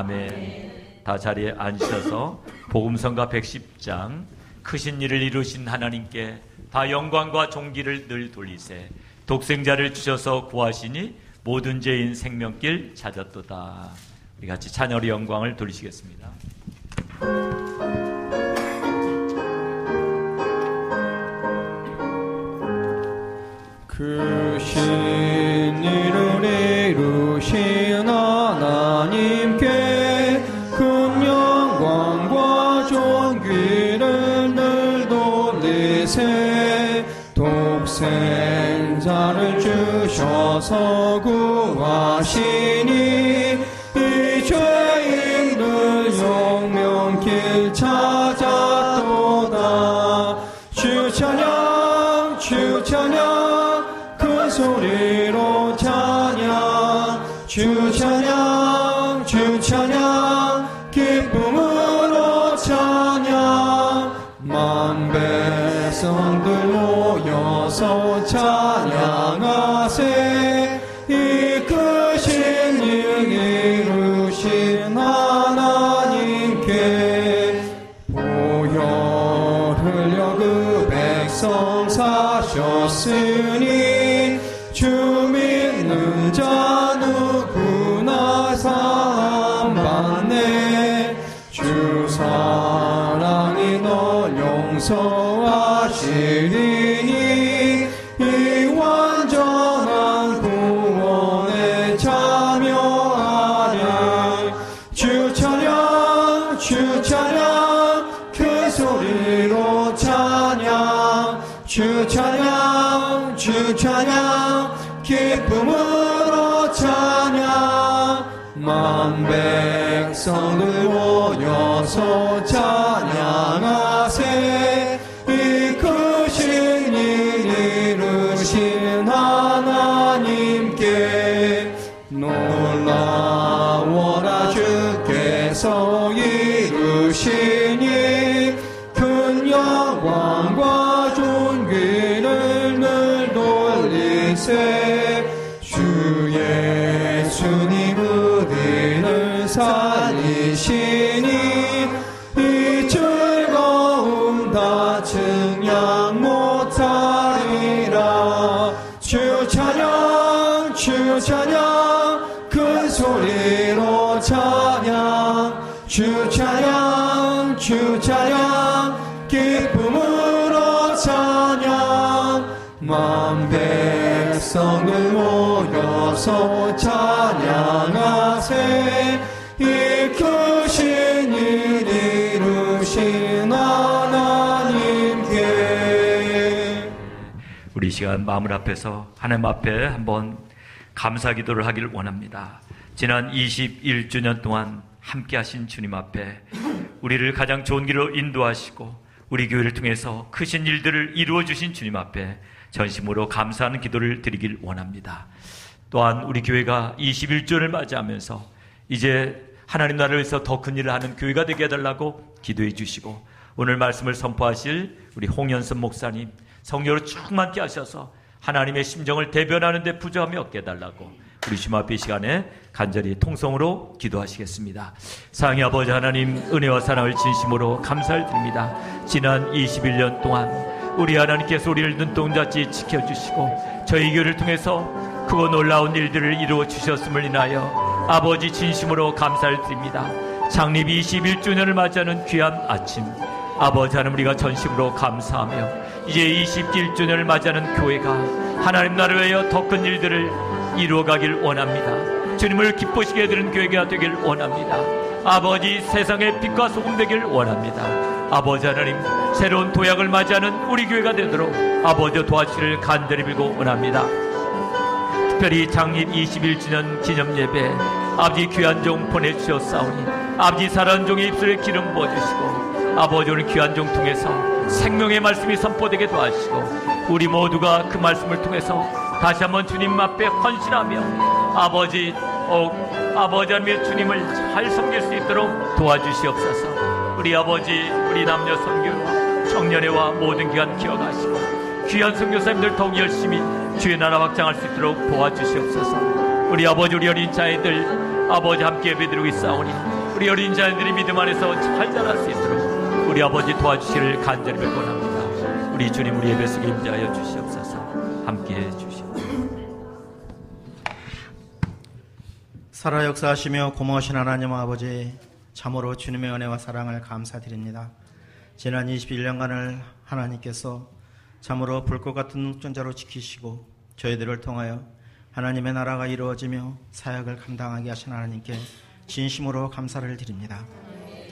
아멘. 다 자리에 앉으셔서 복음성가 110장 크신 일을 이루신 하나님께 다 영광과 존귀를 늘 돌리세. 독생자를 주셔서 구하시니 모든 죄인 생명길 찾았도다. 우리 같이 찬양의 영광을 돌리시겠습니다. 크신 일을 이루신 하나님께 큰 영광과 존귀를 늘 돌리세. 독생자를 주셔서 구하시니 이 죄인들 용명길 찾았도다. 주 찬양 주 찬양 큰 소리로 찬양. 주 찬양 주 찬양 기쁨으로 찬양. 만 백성들 모여서 찬양하세. 이 크신 일 이루신 하나님께 보혈 흘려 그 백성 사셨으니 주 믿는 자 누구나 사함받네. 주 사랑이 널 용서하시리니 이 완전한 구원에 참여하리. 주 찬양 주 찬양 큰 소리로 찬양. 주 찬양 주 찬양 기쁨으로 찬양. 만 백성들 모여서 찬양하세. 이 크신 일 이루신 하나님께 놀라워라. 주께서 이루시니 큰 영광과 존귀를 늘 돌리세. 주 예수님 우리를 살리시니 이 즐거움 다 증량 못하리라. 주 찬양 주 찬양 큰 소리로 찬양. 주 찬양 주 찬양 기쁨으로 찬양. 만 백성들 모여서 찬양하세. 이 크신 일 이루신 하나님께. 우리 시간 마음을 앞에서 하나님 앞에 한번 감사 기도를 하기를 원합니다. 지난 21주년 동안 함께 하신 주님 앞에 우리를 가장 좋은 길로 인도하시고 우리 교회를 통해서 크신 일들을 이루어 주신 주님 앞에 전심으로 감사하는 기도를 드리길 원합니다. 또한 우리 교회가 21주년을 맞이하면서 이제 하나님 나라를 위해서 더 큰 일을 하는 교회가 되게 해달라고 기도해 주시고 오늘 말씀을 선포하실 우리 홍연선 목사님 성령으로 충만케 하셔서 하나님의 심정을 대변하는 데 부족함이 없게 해달라고 우리 주님 앞에 이 시간에 간절히 통성으로 기도하시겠습니다. 사랑의 아버지 하나님, 은혜와 사랑을 진심으로 감사를 드립니다. 지난 21년 동안 우리 하나님께서 우리를 눈동자같이 지켜주시고 저희 교회를 통해서 크고 놀라운 일들을 이루어 주셨음을 인하여 아버지 진심으로 감사를 드립니다. 창립 21주년을 맞이하는 귀한 아침, 아버지 하나님 우리가 전심으로 감사하며 이제 21주년을 맞이하는 교회가 하나님 나라를 위하여 더 큰 일들을 이루어가길 원합니다. 주님을 기쁘시게 해드리는 교회가 되길 원합니다. 아버지 세상의 빛과 소금 되길 원합니다. 아버지 하나님 새로운 도약을 맞이하는 우리 교회가 되도록 아버지 도와주시를 간절히 빌고 원합니다. 특별히 창립 21주년 기념 예배 아버지 귀한 종 보내주셨사오니 아버지 살아난 종의 입술에 기름 부어주시고 아버지 오늘 귀한 종 통해서 생명의 말씀이 선포되게 도와주시고 우리 모두가 그 말씀을 통해서 다시 한번 주님 앞에 헌신하며 아버지 하나님의 주님을 잘 섬길 수 있도록 도와주시옵소서. 우리 아버지 우리 남녀 선교와 청년회와 모든 기관 기억하시고 귀한 선교사님들 더욱 열심히 주의 나라 확장할 수 있도록 도와주시옵소서. 우리 아버지 우리 어린 자애들 아버지 함께 예배드리고 있사오니 우리 어린 자녀들이 믿음 안에서 잘 자랄 수 있도록 우리 아버지 도와주시기를 간절히 원합니다. 우리 주님 우리 예배 속에 임재하여 주시옵소서. 함께해 주시옵소서. 살아 역사하시며 고마우신 하나님 아버지, 참으로 주님의 은혜와 사랑을 감사드립니다. 지난 21년간을 하나님께서 참으로 불꽃 같은 눈동자로 지키시고 저희들을 통하여 하나님의 나라가 이루어지며 사역을 감당하게 하신 하나님께 진심으로 감사를 드립니다.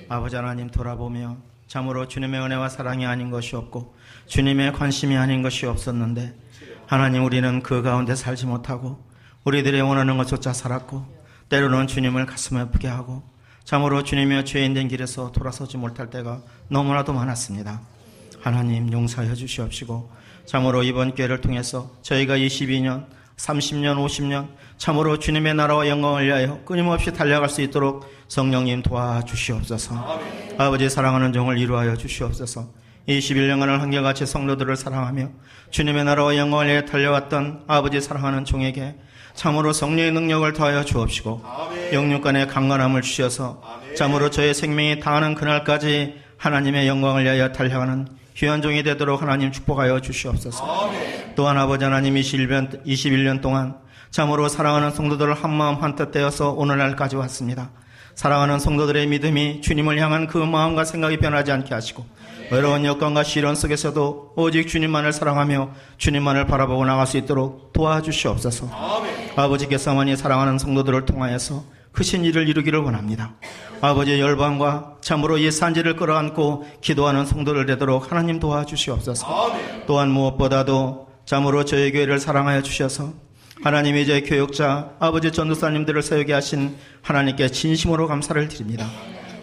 아버지 하나님 돌아보며 참으로 주님의 은혜와 사랑이 아닌 것이 없고 주님의 관심이 아닌 것이 없었는데 하나님, 우리는 그 가운데 살지 못하고 우리들의 원하는 것조차 살았고 때로는 주님을 가슴 아프게 하고 참으로 주님의 죄인된 길에서 돌아서지 못할 때가 너무나도 많았습니다. 하나님 용서해 주시옵시고 참으로 이번 기회를 통해서 저희가 22년 30년, 50년 참으로 주님의 나라와 영광을 위하여 끊임없이 달려갈 수 있도록 성령님 도와주시옵소서. 아버지 사랑하는 종을 이루하여 주시옵소서. 21년간을 한결같이 성도들을 사랑하며 주님의 나라와 영광을 위해 달려왔던 아버지 사랑하는 종에게 참으로 성령의 능력을 더하여 주옵시고 영육간의 강건함을 주셔서 참으로 저의 생명이 다하는 그날까지 하나님의 영광을 위하여 달려가는 귀한 종이 되도록 하나님 축복하여 주시옵소서. 또한 아버지 하나님 21년 동안 참으로 사랑하는 성도들을 한마음 한뜻 되어서 오늘날까지 왔습니다. 사랑하는 성도들의 믿음이 주님을 향한 그 마음과 생각이 변하지 않게 하시고 외로운 여건과 시련 속에서도 오직 주님만을 사랑하며 주님만을 바라보고 나갈 수 있도록 도와주시옵소서. 아버지께서만이 사랑하는 성도들을 통하여서 크신 일을 이루기를 원합니다. 아버지의 열방과 참으로 예산지를 끌어안고 기도하는 성도들 되도록 하나님 도와주시옵소서. 또한 무엇보다도 참으로 저희 교회를 사랑하여 주셔서 하나님이 저희 교육자 아버지 전도사님들을 세우게 하신 하나님께 진심으로 감사를 드립니다.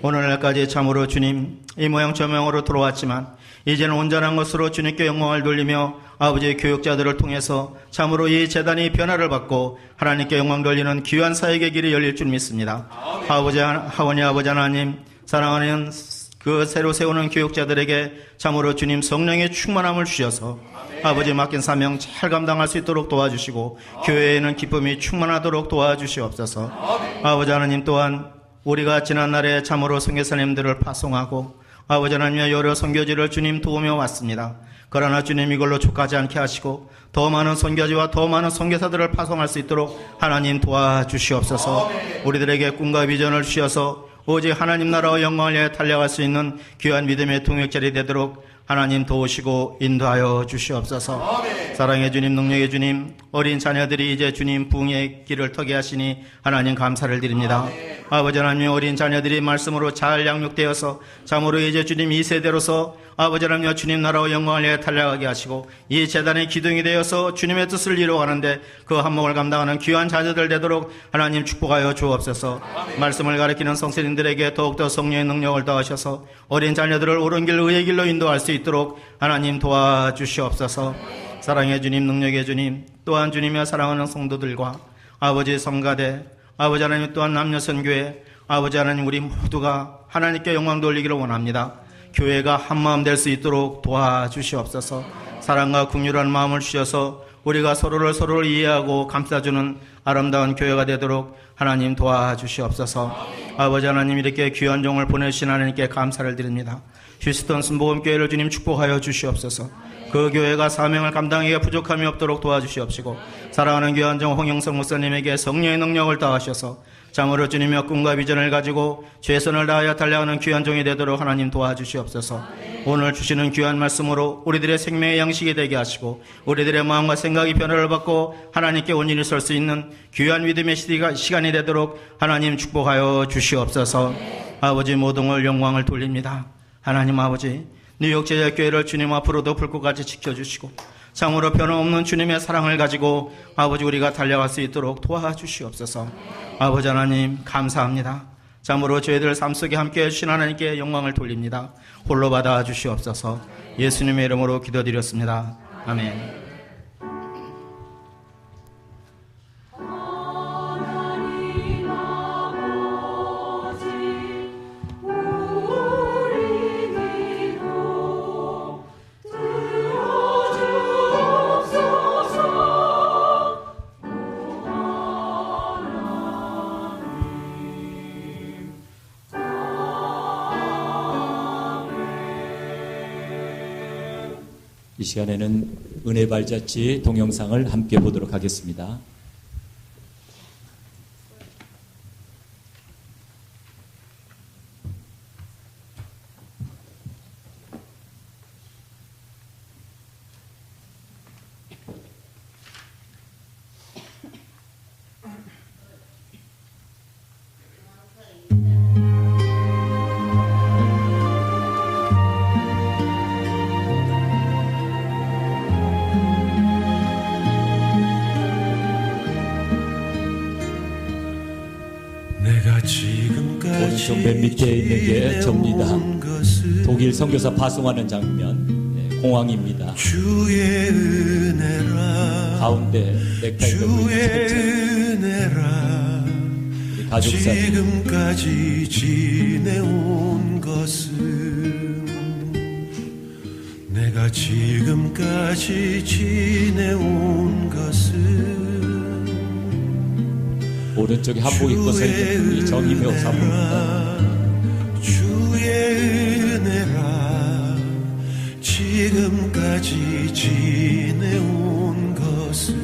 오늘날까지 참으로 주님 이 모양 저 모양으로 돌아왔지만 이제는 온전한 것으로 주님께 영광을 돌리며 아버지의 교육자들을 통해서 참으로 이 재단이 변화를 받고 하나님께 영광 돌리는 귀한 사역의 길이 열릴 줄 믿습니다. 하오니 아버지 하나님, 사랑하는 그 새로 세우는 교육자들에게 참으로 주님 성령의 충만함을 주셔서 아버지 맡긴 사명 잘 감당할 수 있도록 도와주시고 교회에는 기쁨이 충만하도록 도와주시옵소서. 아버지 하나님, 또한 우리가 지난날에 참으로 선교사님들을 파송하고 아버지 하나님의 여러 선교지를 주님 도우며 왔습니다. 그러나 주님 이걸로 족하지 않게 하시고 더 많은 선교지와 더 많은 선교사들을 파송할 수 있도록 하나님 도와주시옵소서. 우리들에게 꿈과 비전을 주셔서 오직 하나님 나라와 영광을 위해 달려갈 수 있는 귀한 믿음의 동역자리 되도록 하나님 도우시고 인도하여 주시옵소서. 사랑의 주님, 능력의 주님, 어린 자녀들이 이제 주님 부흥의 길을 터게 하시니 하나님 감사를 드립니다. 아버지 하나님, 어린 자녀들이 말씀으로 잘 양육되어서 참으로 이제 주님 이 세대로서 아버지 하나님 주님 나라와 영광을 위해 달려가게 하시고 이 재단의 기둥이 되어서 주님의 뜻을 이루어가는데 그 한몫을 감당하는 귀한 자녀들 되도록 하나님 축복하여 주옵소서. 말씀을 가르치는 성도님들에게 더욱더 성령의 능력을 더하셔서 어린 자녀들을 옳은 길 의의 길로 인도할 수 있도록 하나님 도와주시옵소서. 사랑의 주님, 능력의 주님, 또한 주님의 사랑하는 성도들과 아버지 성가대, 아버지 하나님 또한 남녀선교회, 아버지 하나님 우리 모두가 하나님께 영광 돌리기를 원합니다. 교회가 한마음 될 수 있도록 도와주시옵소서. 사랑과 긍휼한 마음을 주셔서 우리가 서로를 이해하고 감싸주는 아름다운 교회가 되도록 하나님 도와주시옵소서. 아버지 하나님, 이렇게 귀한 종을 보내주신 하나님께 감사를 드립니다. 휴스턴 순복음교회를 주님 축복하여 주시옵소서. 그 교회가 사명을 감당하기가 부족함이 없도록 도와주시옵시고 사랑하는 귀한 종 홍영성 목사님에게 성령의 능력을 더하셔서 참으로 주님의 꿈과 비전을 가지고 최선을 다하여 달려가는 귀한 종이 되도록 하나님 도와주시옵소서. 오늘 주시는 귀한 말씀으로 우리들의 생명의 양식이 되게 하시고 우리들의 마음과 생각이 변화를 받고 하나님께 온전히 설 수 있는 귀한 믿음의 시간이 되도록 하나님 축복하여 주시옵소서. 아버지, 모든 걸 영광을 돌립니다. 하나님 아버지, 뉴욕 제자교회를 주님 앞으로도 불꽃같이 지켜주시고 참으로 변함없는 주님의 사랑을 가지고 아버지 우리가 달려갈 수 있도록 도와주시옵소서. 아버지 하나님 감사합니다. 참으로 저희들 삶 속에 함께해 주신 하나님께 영광을 돌립니다. 홀로 받아 주시옵소서. 예수님의 이름으로 기도드렸습니다. 아멘. 이 시간에는 은혜 발자취 동영상을 함께 보도록 하겠습니다. 오른쪽 맨 밑에 있는 게 접니다. 독일 선교사 파송하는 장면, 공항입니다. 가운데 넥타이 들고 있는 우리 가족 사진. 지금까지 지내온 것은 내가 지금까지 지내온 것은 오른쪽에 한복 입고 서 있는 우리 정임효 사모입니다. 주의 은혜라 지금까지 지내온 것은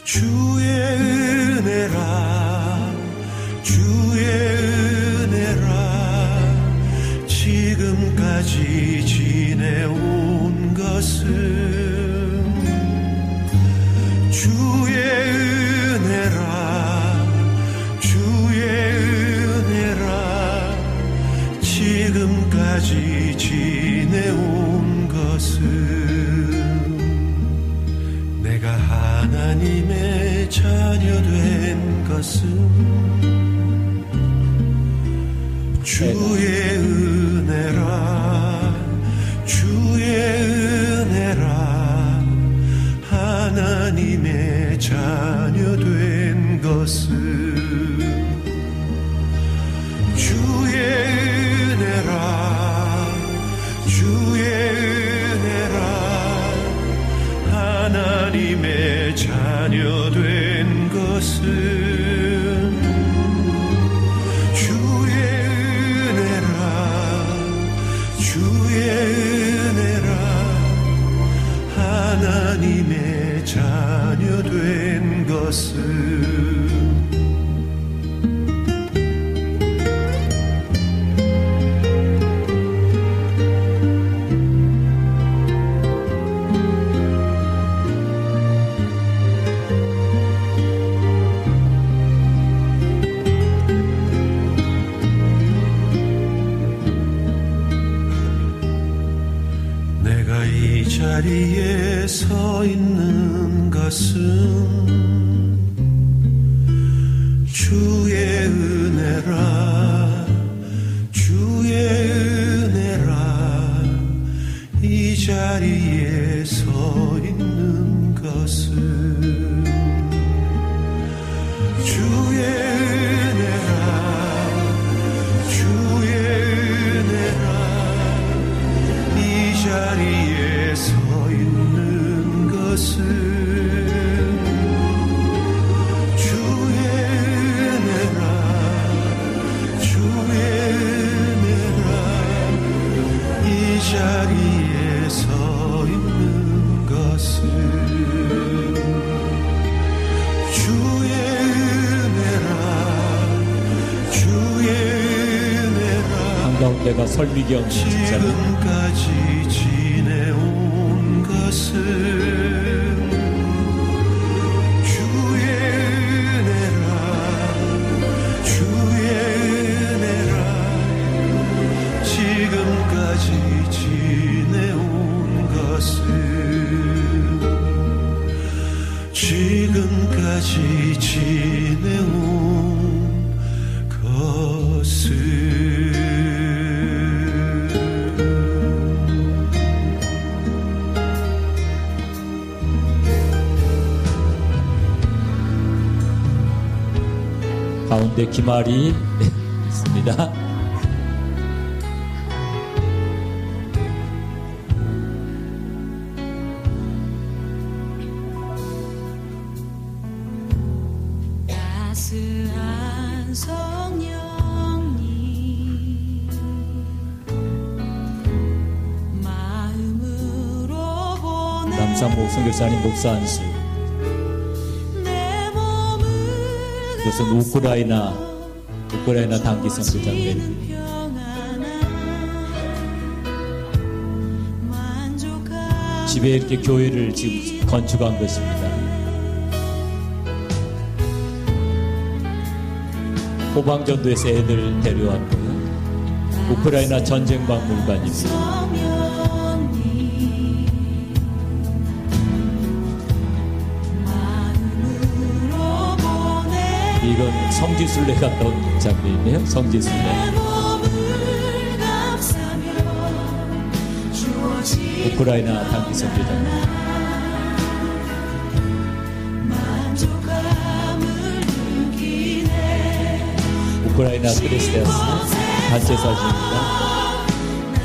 주의 은혜라 주의 은혜라 지금까지 지내온 것은 주의 은혜라 주의 은혜라 지금까지 지내온 것은 내가 하나님의 자녀 된 것은 주의 은혜라 주의 은혜라 하나님의 자녀 된 것은 주의 은혜라 주의 은혜라 하나님의 자녀 된 것은 주의 은혜라 주의 은혜라 하나님의 자녀 된 것은 내가 이 자리에 서 있는 것은 주의 은혜라 주의 은혜라 이 자리에 서 있는 것은 주의 은혜라 주의 은혜라 이 자리에 서 있는 것은 주의 은혜라 주의 은혜라 이 자리에 서 있는 것은 주의 은혜라 주의 은혜라 한가운데가 설미경 집사님. 지금까지 지내온 것은 주의 은혜라 주의 은혜라 지금까지 지내온 것은 지금까지 지내온 것은 가운데 기말이 있습니다. 따스한 성령님 김상목 선교사님 목사 안수. 이것은 우크라이나 단기 선교장입니다. 집에 이렇게 교회를 지금 건축한 것입니다. 호방전도에서 애들 데려왔고요. 우크라이나 전쟁 박물관입니다. 이건 성지순례 갔다 온 장면이네요. 성지순례. 우크라이나 단기 선교장. 우크라이나 크리스티아스 단체 사진입니다.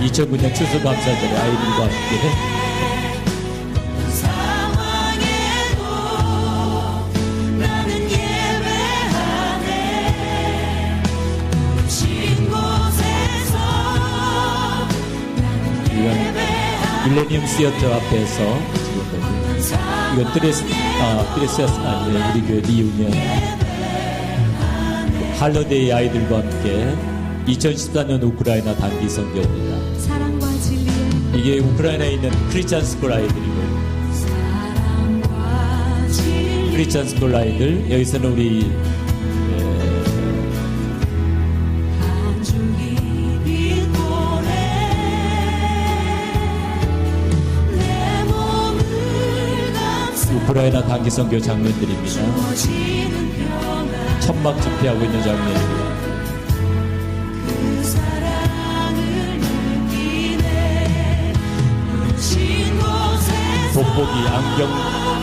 2009년 추수감사절에 아이들과 함께 밀레니엄 시어터 앞에서 지금 이건 크리스티아스 아니에요. 우리 교회 리유니언 할러데이 아이들과 함께 2014년 우크라이나 단기 선교입니다. 이게 우크라이나에 있는 크리스찬 스쿨 아이들이고요. 크리스찬 스쿨 아이들, 여기서는 우리 우크라이나 단기 선교 장면들입니다. 천막 집회하고 있는 장면입니다.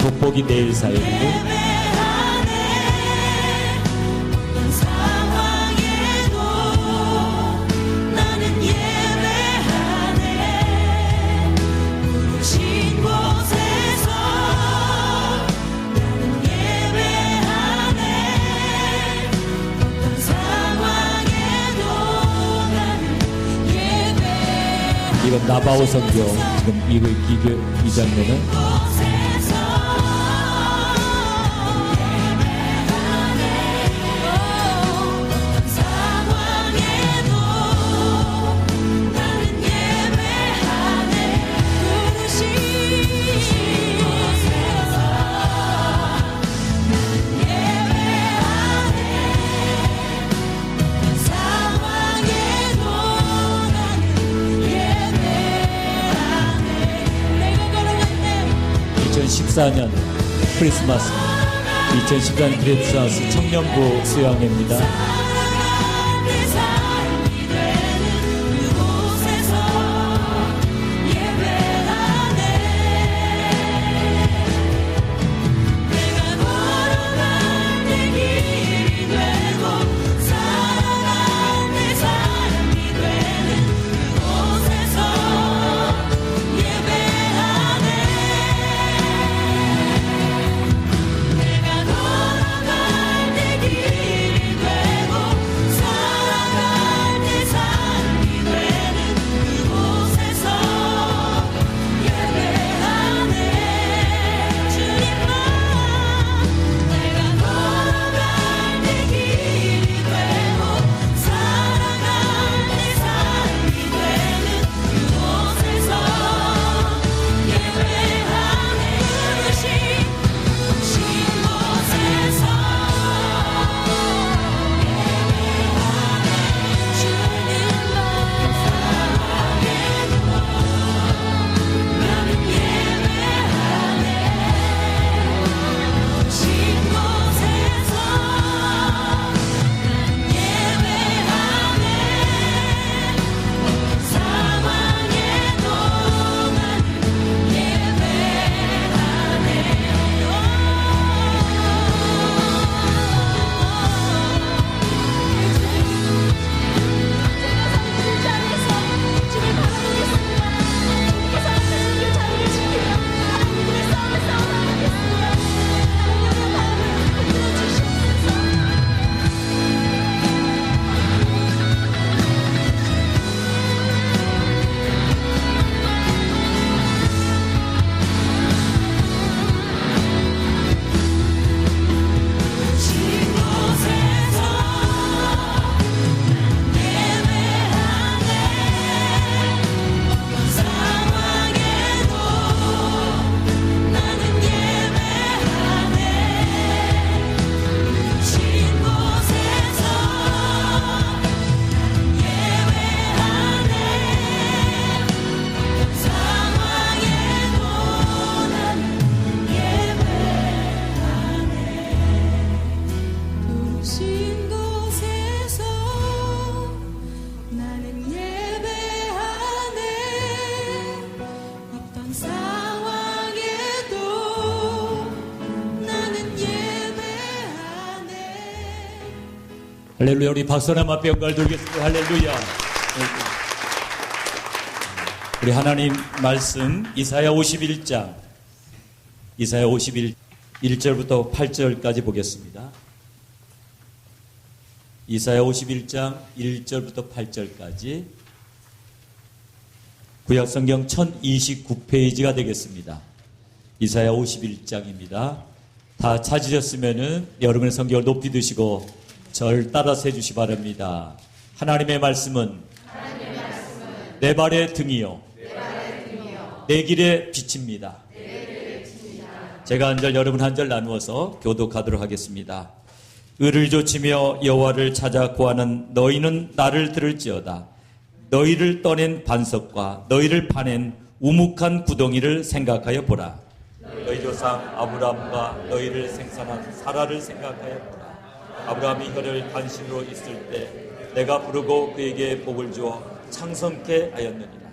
돋보기 내일 사역이고 이건 나바오 선교. 지금 이 장면은 크리스마스 2014년 크리스마스 청년부 수양회입니다. 상황에도 나는 예배하네. 할렐루야. 우리 박수나 앞에 영광을 돌리겠습니다. 할렐루야. 우리 하나님 말씀 이사야 51장 1절부터 8절까지 보겠습니다. 이사야 51장 1절부터 8절까지 구약성경 1029페이지가 되겠습니다. 이사야 51장입니다. 다 찾으셨으면은 여러분의 성경을 높이 드시고 절 따라서 해주시 바랍니다. 하나님의 말씀은 내 발의 등이요 내 길의 빛입니다. 제가 한 절 여러분 한 절 나누어서 교독하도록 하겠습니다. 의를 좇으며 여호와를 찾아 구하는 너희는 나를 들을지어다. 너희를 떠낸 반석과 너희를 파낸 우묵한 구덩이를 생각하여 보라. 너희 조상 아브라함과 너희를 생산한 사라를 생각하여 보라. 아브라함이 혀를 단신으로 있을 때 내가 부르고 그에게 복을 주어 창성케 하였느니라.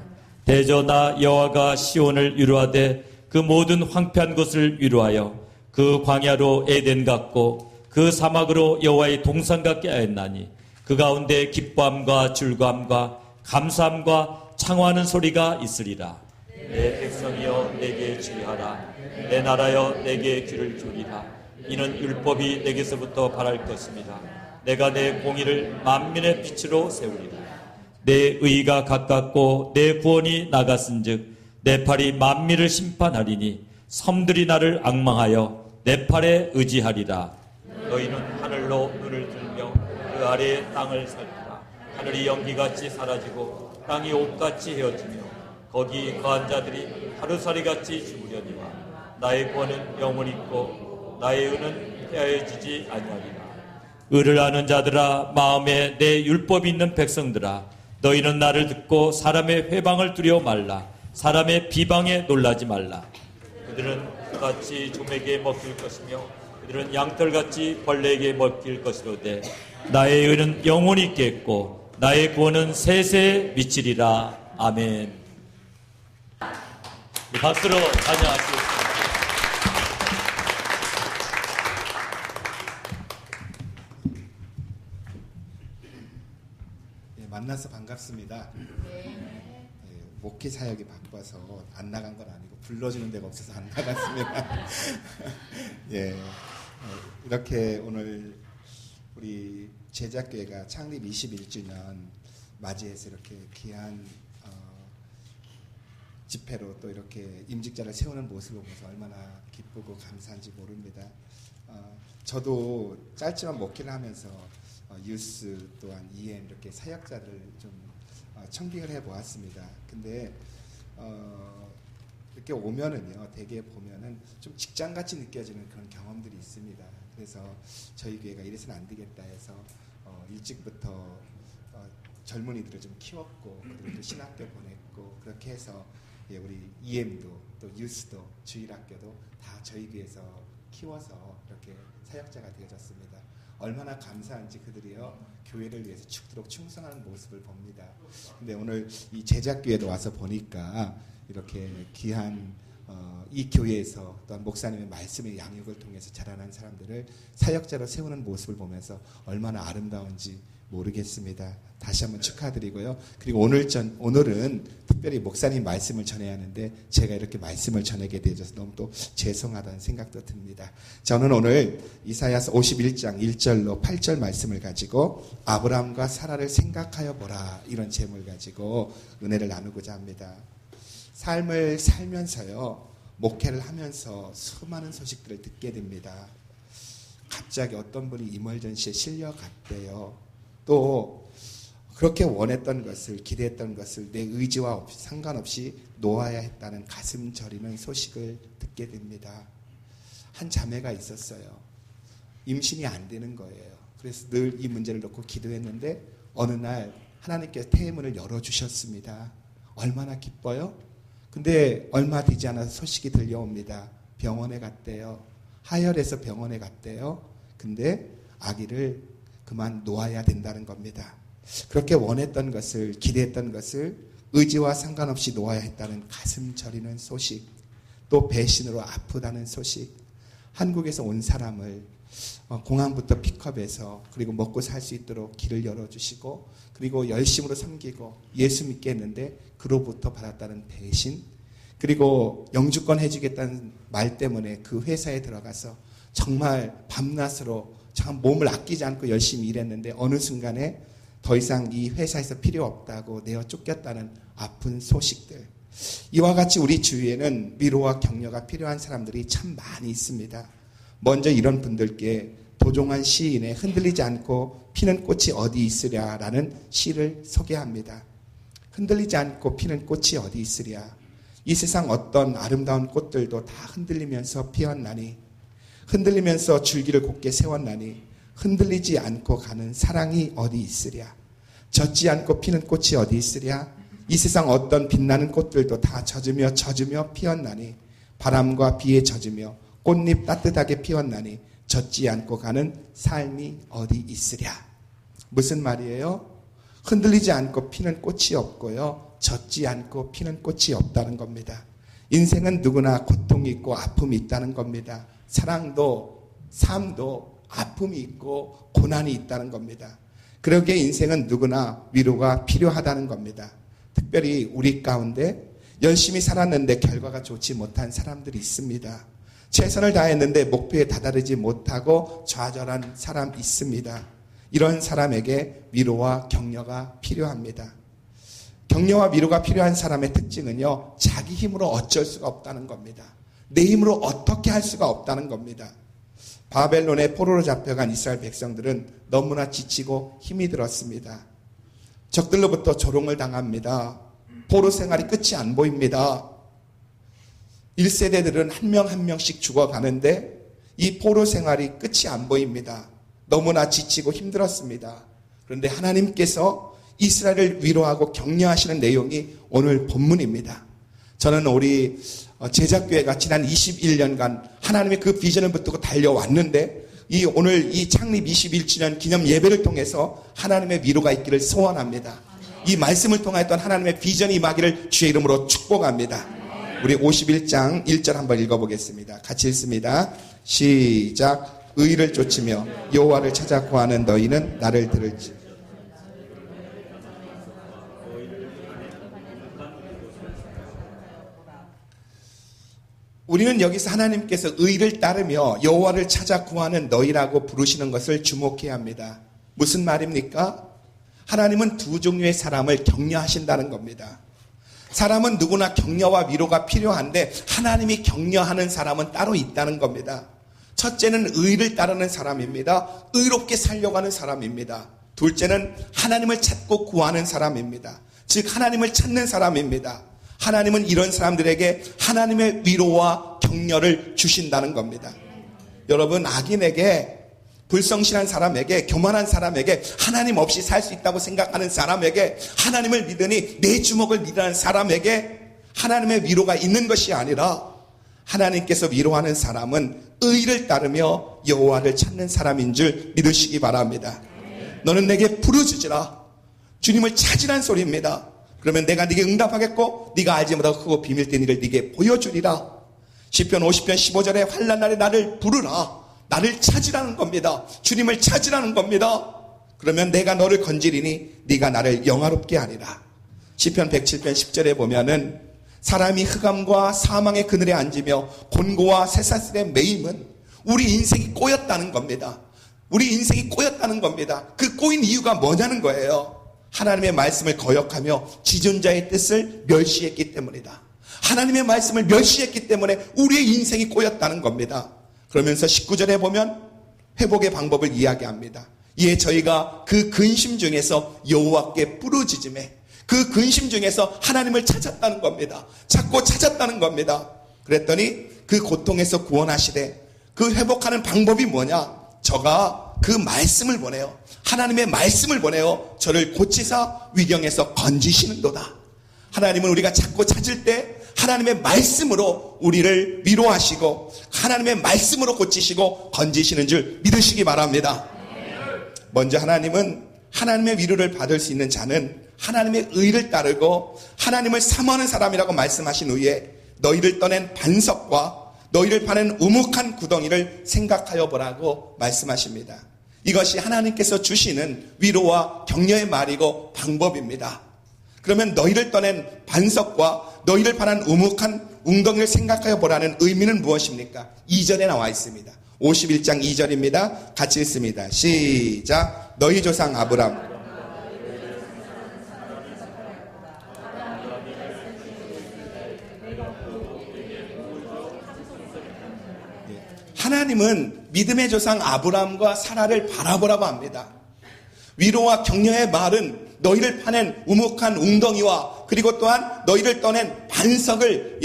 대저 나 여호와가 시온을 위로하되 그 모든 황폐한 것을 위로하여 그 광야로 에덴 같고 그 사막으로 여호와의 동산 같게 하였나니 그 가운데 기뻐함과 즐거움과 감사함과 창화하는 소리가 있으리라. 내 백성이여 내게 주의하라. 내 나라여 내게 귀를 기울이라. 이는 율법이 내게서부터 발할 것입니다. 내가 내 공의를 만민의 빛으로 세우리라. 내 의가 가깝고 내 구원이 나갔은즉 내 팔이 만민을 심판하리니 섬들이 나를 앙망하여 내 팔에 의지하리라. 너희는 하늘로 눈을 들며 그 아래의 땅을 살피라. 하늘이 연기같이 사라지고 땅이 옷같이 헤어지며 거기 거한 자들이 하루살이같이 죽으려니와 나의 구원은 영원히 있고 나의 의는 폐하여지지 아니하리라. 의를 아는 자들아, 마음에 내 율법이 있는 백성들아, 너희는 나를 듣고 사람의 회방을 두려워 말라. 사람의 비방에 놀라지 말라. 그들은 같이 좀에게 먹힐 것이며 그들은 양털같이 벌레에게 먹힐 것이로되 나의 의는 영원히 있겠고 나의 구원은 세세에 미치리라. 아멘. 박수로 찬양하시겠습니다. 만나서 반갑습니다. 목회 사역이 바빠서 안 나간 건 아니고 불러주는 데가 없어서 안 나갔습니다. 이렇게 오늘 우리 제자교회가 창립 21주년 맞이해서 이렇게 귀한 집회로 또 이렇게 임직자를 세우는 모습을 보면서 얼마나 기쁘고 감사한지 모릅니다. 저도 짧지만 목회를 하면서 유스 또한 EM 이렇게 사역자들을 좀 청빙을 해보았습니다. 근데 이렇게 오면은요, 대개 보면은 좀 직장같이 느껴지는 그런 경험들이 있습니다. 그래서 저희 교회가 이래서는 안 되겠다 해서 일찍부터 젊은이들을 좀 키웠고 그들도 신학교 보냈고 그렇게 해서 우리 EM도 또 유스도 주일학교도 다 저희 교회에서 키워서 이렇게 사역자가 되어졌습니다. 얼마나 감사한지 그들이요 교회를 위해서 죽도록 충성하는 모습을 봅니다. 근데 오늘 이 제자교회도 와서 보니까 이렇게 귀한 이 교회에서 또한 목사님의 말씀의 양육을 통해서 자라난 사람들을 사역자로 세우는 모습을 보면서 얼마나 아름다운지 모르겠습니다. 다시 한번 축하드리고요. 그리고 오늘은 특별히 목사님 말씀을 전해야 하는데 제가 이렇게 말씀을 전하게 되어서 너무 또 죄송하다는 생각도 듭니다. 저는 오늘 이사야서 51장 1절로 8절 말씀을 가지고 아브라함과 사라를 생각하여 보라, 이런 제목을 가지고 은혜를 나누고자 합니다. 삶을 살면서요, 목회를 하면서 수많은 소식들을 듣게 됩니다. 갑자기 어떤 분이 이멀전시에 실려갔대요. 또 그렇게 원했던 것을, 기대했던 것을 내 의지와 상관없이 놓아야 했다는 가슴 저리는 소식을 듣게 됩니다. 한 자매가 있었어요. 임신이 안 되는 거예요. 그래서 늘 이 문제를 놓고 기도했는데 어느 날 하나님께서 태문을 열어주셨습니다. 얼마나 기뻐요? 근데 얼마 되지 않아서 소식이 들려옵니다. 병원에 갔대요. 하혈해서 병원에 갔대요. 근데 아기를 그만 놓아야 된다는 겁니다. 그렇게 원했던 것을, 기대했던 것을 의지와 상관없이 놓아야 했다는 가슴 저리는 소식, 또 배신으로 아프다는 소식, 한국에서 온 사람을 공항부터 픽업해서 그리고 먹고 살 수 있도록 길을 열어주시고 그리고 열심으로 섬기고 예수 믿게 했는데 그로부터 받았다는 배신, 그리고 영주권 해주겠다는 말 때문에 그 회사에 들어가서 정말 밤낮으로 참 몸을 아끼지 않고 열심히 일했는데 어느 순간에 더 이상 이 회사에서 필요 없다고 내어 쫓겼다는 아픈 소식들. 이와 같이 우리 주위에는 위로와 격려가 필요한 사람들이 참 많이 있습니다. 먼저 이런 분들께 도종환 시인의 흔들리지 않고 피는 꽃이 어디 있으랴라는 시를 소개합니다. 흔들리지 않고 피는 꽃이 어디 있으랴. 이 세상 어떤 아름다운 꽃들도 다 흔들리면서 피었나니, 흔들리면서 줄기를 곧게 세웠나니 흔들리지 않고 가는 사랑이 어디 있으랴. 젖지 않고 피는 꽃이 어디 있으랴. 이 세상 어떤 빛나는 꽃들도 다 젖으며 피었나니 바람과 비에 젖으며 꽃잎 따뜻하게 피었나니 젖지 않고 가는 삶이 어디 있으랴. 무슨 말이에요? 흔들리지 않고 피는 꽃이 없고요, 젖지 않고 피는 꽃이 없다는 겁니다. 인생은 누구나 고통이 있고 아픔이 있다는 겁니다. 사랑도 삶도 아픔이 있고 고난이 있다는 겁니다. 그러기에 인생은 누구나 위로가 필요하다는 겁니다. 특별히 우리 가운데 열심히 살았는데 결과가 좋지 못한 사람들이 있습니다. 최선을 다했는데 목표에 다다르지 못하고 좌절한 사람 있습니다. 이런 사람에게 위로와 격려가 필요합니다. 격려와 위로가 필요한 사람의 특징은요, 자기 힘으로 어쩔 수가 없다는 겁니다. 내 힘으로 어떻게 할 수가 없다는 겁니다. 바벨론의 포로로 잡혀간 이스라엘 백성들은 너무나 지치고 힘이 들었습니다. 적들로부터 조롱을 당합니다. 포로 생활이 끝이 안 보입니다. 1세대들은 한 명 한 명씩 죽어가는데 이 포로 생활이 끝이 안 보입니다. 너무나 지치고 힘들었습니다. 그런데 하나님께서 이스라엘을 위로하고 격려하시는 내용이 오늘 본문입니다. 저는 우리 제작교회가 지난 21년간 하나님의 그 비전을 붙들고 달려왔는데 오늘 이 창립 21주년 기념 예배를 통해서 하나님의 위로가 있기를 소원합니다. 이 말씀을 통하였던 하나님의 비전이 임하기를 주의 이름으로 축복합니다. 우리 51장 1절 한번 읽어보겠습니다. 같이 읽습니다. 시작. 의를 쫓으며 여호와를 찾아 구하는 너희는 나를 들을지. 우리는 여기서 하나님께서 의를 따르며 여호와를 찾아 구하는 너희라고 부르시는 것을 주목해야 합니다. 무슨 말입니까? 하나님은 두 종류의 사람을 격려하신다는 겁니다. 사람은 누구나 격려와 위로가 필요한데 하나님이 격려하는 사람은 따로 있다는 겁니다. 첫째는 의를 따르는 사람입니다. 의롭게 살려고 하는 사람입니다. 둘째는 하나님을 찾고 구하는 사람입니다. 즉 하나님을 찾는 사람입니다. 하나님은 이런 사람들에게 하나님의 위로와 격려를 주신다는 겁니다. 여러분, 악인에게, 불성실한 사람에게, 교만한 사람에게, 하나님 없이 살 수 있다고 생각하는 사람에게, 하나님을 믿으니 내 주먹을 믿으라는 사람에게 하나님의 위로가 있는 것이 아니라 하나님께서 위로하는 사람은 의를 따르며 여호와를 찾는 사람인 줄 믿으시기 바랍니다. 너는 내게 부르짖으라. 주님을 찾으란 소리입니다. 그러면 내가 네게 응답하겠고 네가 알지 못하고 크고 비밀된 일을 네게 보여주리라. 시편 50편 15절에 환난 날에 나를 부르라. 나를 찾으라는 겁니다. 주님을 찾으라는 겁니다. 그러면 내가 너를 건지리니 네가 나를 영화롭게 하리라. 시편 107편 10절에 보면은 사람이 흑암과 사망의 그늘에 앉으며 곤고와 쇠사슬에 매임은 우리 인생이 꼬였다는 겁니다. 우리 인생이 꼬였다는 겁니다. 그 꼬인 이유가 뭐냐는 거예요. 하나님의 말씀을 거역하며 지존자의 뜻을 멸시했기 때문이다. 하나님의 말씀을 멸시했기 때문에 우리의 인생이 꼬였다는 겁니다. 그러면서 19절에 보면 회복의 방법을 이야기합니다. 이에 저희가 그 근심 중에서 여호와께 부르짖음에 그 근심 중에서 하나님을 찾았다는 겁니다. 찾고 찾았다는 겁니다. 그랬더니 그 고통에서 구원하시되 그 회복하는 방법이 뭐냐? 저가 그 말씀을 보내요. 하나님의 말씀을 보내요. 저를 고치사 위경에서 건지시는도다. 하나님은 우리가 찾고 찾을 때 하나님의 말씀으로 우리를 위로하시고 하나님의 말씀으로 고치시고 건지시는 줄 믿으시기 바랍니다. 먼저 하나님은 하나님의 위로를 받을 수 있는 자는 하나님의 의를 따르고 하나님을 사모하는 사람이라고 말씀하신 후에 너희를 떠낸 반석과 너희를 파는 우묵한 구덩이를 생각하여 보라고 말씀하십니다. 이것이 하나님께서 주시는 위로와 격려의 말이고 방법입니다. 그러면 너희를 떠낸 반석과 너희를 파는 우묵한 웅덩이를 생각하여 보라는 의미는 무엇입니까? 2절에 나와 있습니다. 51장 2절입니다. 같이 읽습니다. 시작. 너희 조상 아브람 하나님은 믿음의 조상 아브람과 사라를 바라보라고 합니다. 위로와 격려의 말은 너희를 파낸 우묵한 웅덩이와 그리고 또한 너희를 떠낸 반석을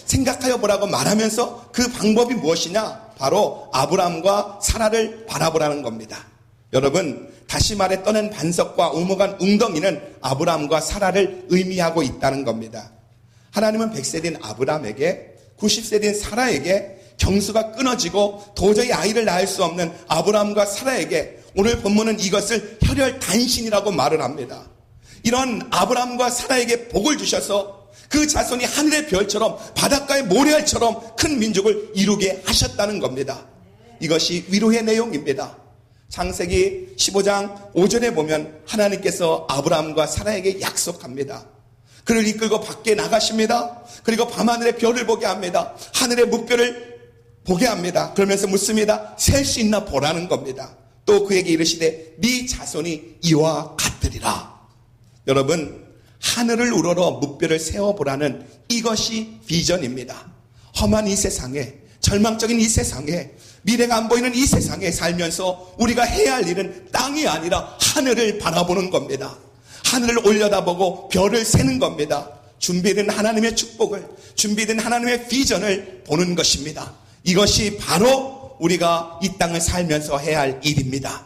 생각하여 보라고 말하면서 그 방법이 무엇이냐? 바로 아브람과 사라를 바라보라는 겁니다. 여러분, 다시 말해 떠낸 반석과 우묵한 웅덩이는 아브람과 사라를 의미하고 있다는 겁니다. 하나님은 100세 된 아브람에게 90세 된 사라에게 경수가 끊어지고 도저히 아이를 낳을 수 없는 아브람과 사라에게 오늘 본문은 이것을 혈혈단신이라고 말을 합니다. 이런 아브람과 사라에게 복을 주셔서 그 자손이 하늘의 별처럼 바닷가의 모래알처럼 큰 민족을 이루게 하셨다는 겁니다. 이것이 위로의 내용입니다. 창세기 15장 5절에 보면 하나님께서 아브람과 사라에게 약속합니다. 그를 이끌고 밖에 나가십니다. 그리고 밤하늘의 별을 보게 합니다. 하늘의 묵별을 보게 합니다. 그러면서 묻습니다. 셀 수 있나 보라는 겁니다. 또 그에게 이르시되 네 자손이 이와 같으리라. 여러분, 하늘을 우러러 묵별을 세워보라는 이것이 비전입니다. 험한 이 세상에, 절망적인 이 세상에, 미래가 안 보이는 이 세상에 살면서 우리가 해야 할 일은 땅이 아니라 하늘을 바라보는 겁니다. 하늘을 올려다보고 별을 세는 겁니다. 준비된 하나님의 축복을, 준비된 하나님의 비전을 보는 것입니다. 이것이 바로 우리가 이 땅을 살면서 해야 할 일입니다.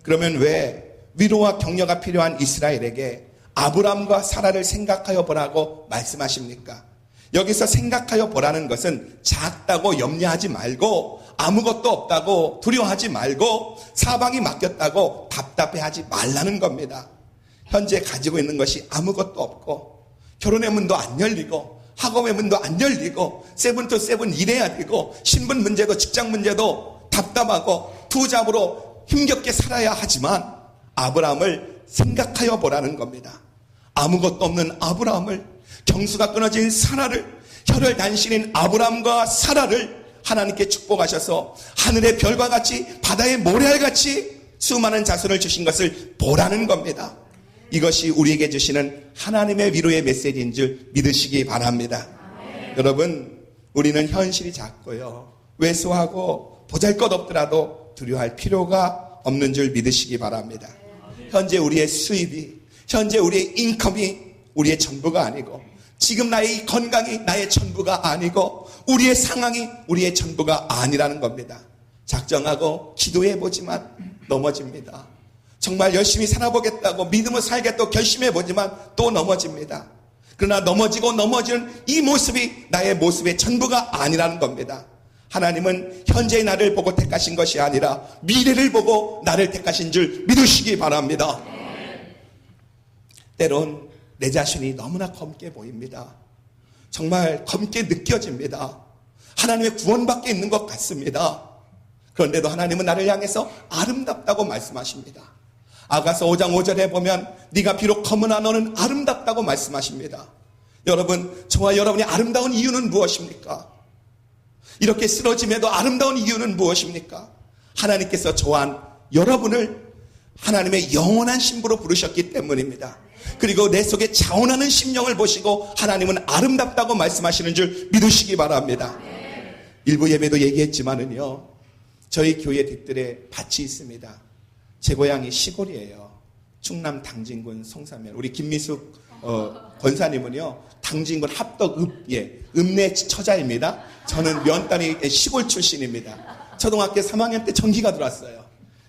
그러면 왜 위로와 격려가 필요한 이스라엘에게 아브람과 사라를 생각하여 보라고 말씀하십니까? 여기서 생각하여 보라는 것은 작다고 염려하지 말고 아무것도 없다고 두려워하지 말고 사방이 막혔다고 답답해하지 말라는 겁니다. 현재 가지고 있는 것이 아무것도 없고 결혼의 문도 안 열리고 학업의 문도 안 열리고 세븐투세븐 일해야 되고 신분 문제고 직장 문제도 답답하고 투잡으로 힘겹게 살아야 하지만 아브라함을 생각하여 보라는 겁니다. 아무것도 없는 아브라함을, 경수가 끊어진 사라를, 혈혈단신인 아브라함과 사라를 하나님께 축복하셔서 하늘의 별과 같이 바다의 모래알같이 수많은 자손을 주신 것을 보라는 겁니다. 이것이 우리에게 주시는 하나님의 위로의 메시지인 줄 믿으시기 바랍니다. 여러분, 우리는 현실이 작고요, 왜소하고 보잘것없더라도 두려워할 필요가 없는 줄 믿으시기 바랍니다. 현재 우리의 수입이, 현재 우리의 인컴이 우리의 전부가 아니고, 지금 나의 건강이 나의 전부가 아니고, 우리의 상황이 우리의 전부가 아니라는 겁니다. 작정하고 기도해보지만 넘어집니다. 정말 열심히 살아보겠다고 믿음을 살겠다고 결심해보지만 또 넘어집니다. 그러나 넘어지고 넘어지는 이 모습이 나의 모습의 전부가 아니라는 겁니다. 하나님은 현재의 나를 보고 택하신 것이 아니라 미래를 보고 나를 택하신 줄 믿으시기 바랍니다. 때론 내 자신이 너무나 검게 보입니다. 정말 검게 느껴집니다. 하나님의 구원밖에 있는 것 같습니다. 그런데도 하나님은 나를 향해서 아름답다고 말씀하십니다. 아가서 5장 5절에 보면 네가 비록 검으나 너는 아름답다고 말씀하십니다. 여러분, 저와 여러분이 아름다운 이유는 무엇입니까? 이렇게 쓰러짐에도 아름다운 이유는 무엇입니까? 하나님께서 저와 여러분을 하나님의 영원한 신부로 부르셨기 때문입니다. 그리고 내 속에 자원하는 심령을 보시고 하나님은 아름답다고 말씀하시는 줄 믿으시기 바랍니다. 일부 예배도 얘기했지만은요, 저희 교회 뒷뜰에 밭이 있습니다. 제 고향이 시골이에요. 충남 당진군 송사면. 우리 김미숙 권사님은요, 당진군 합덕 읍내 처자입니다. 저는 면단이 시골 출신입니다. 초등학교 3학년 때 전기가 들어왔어요.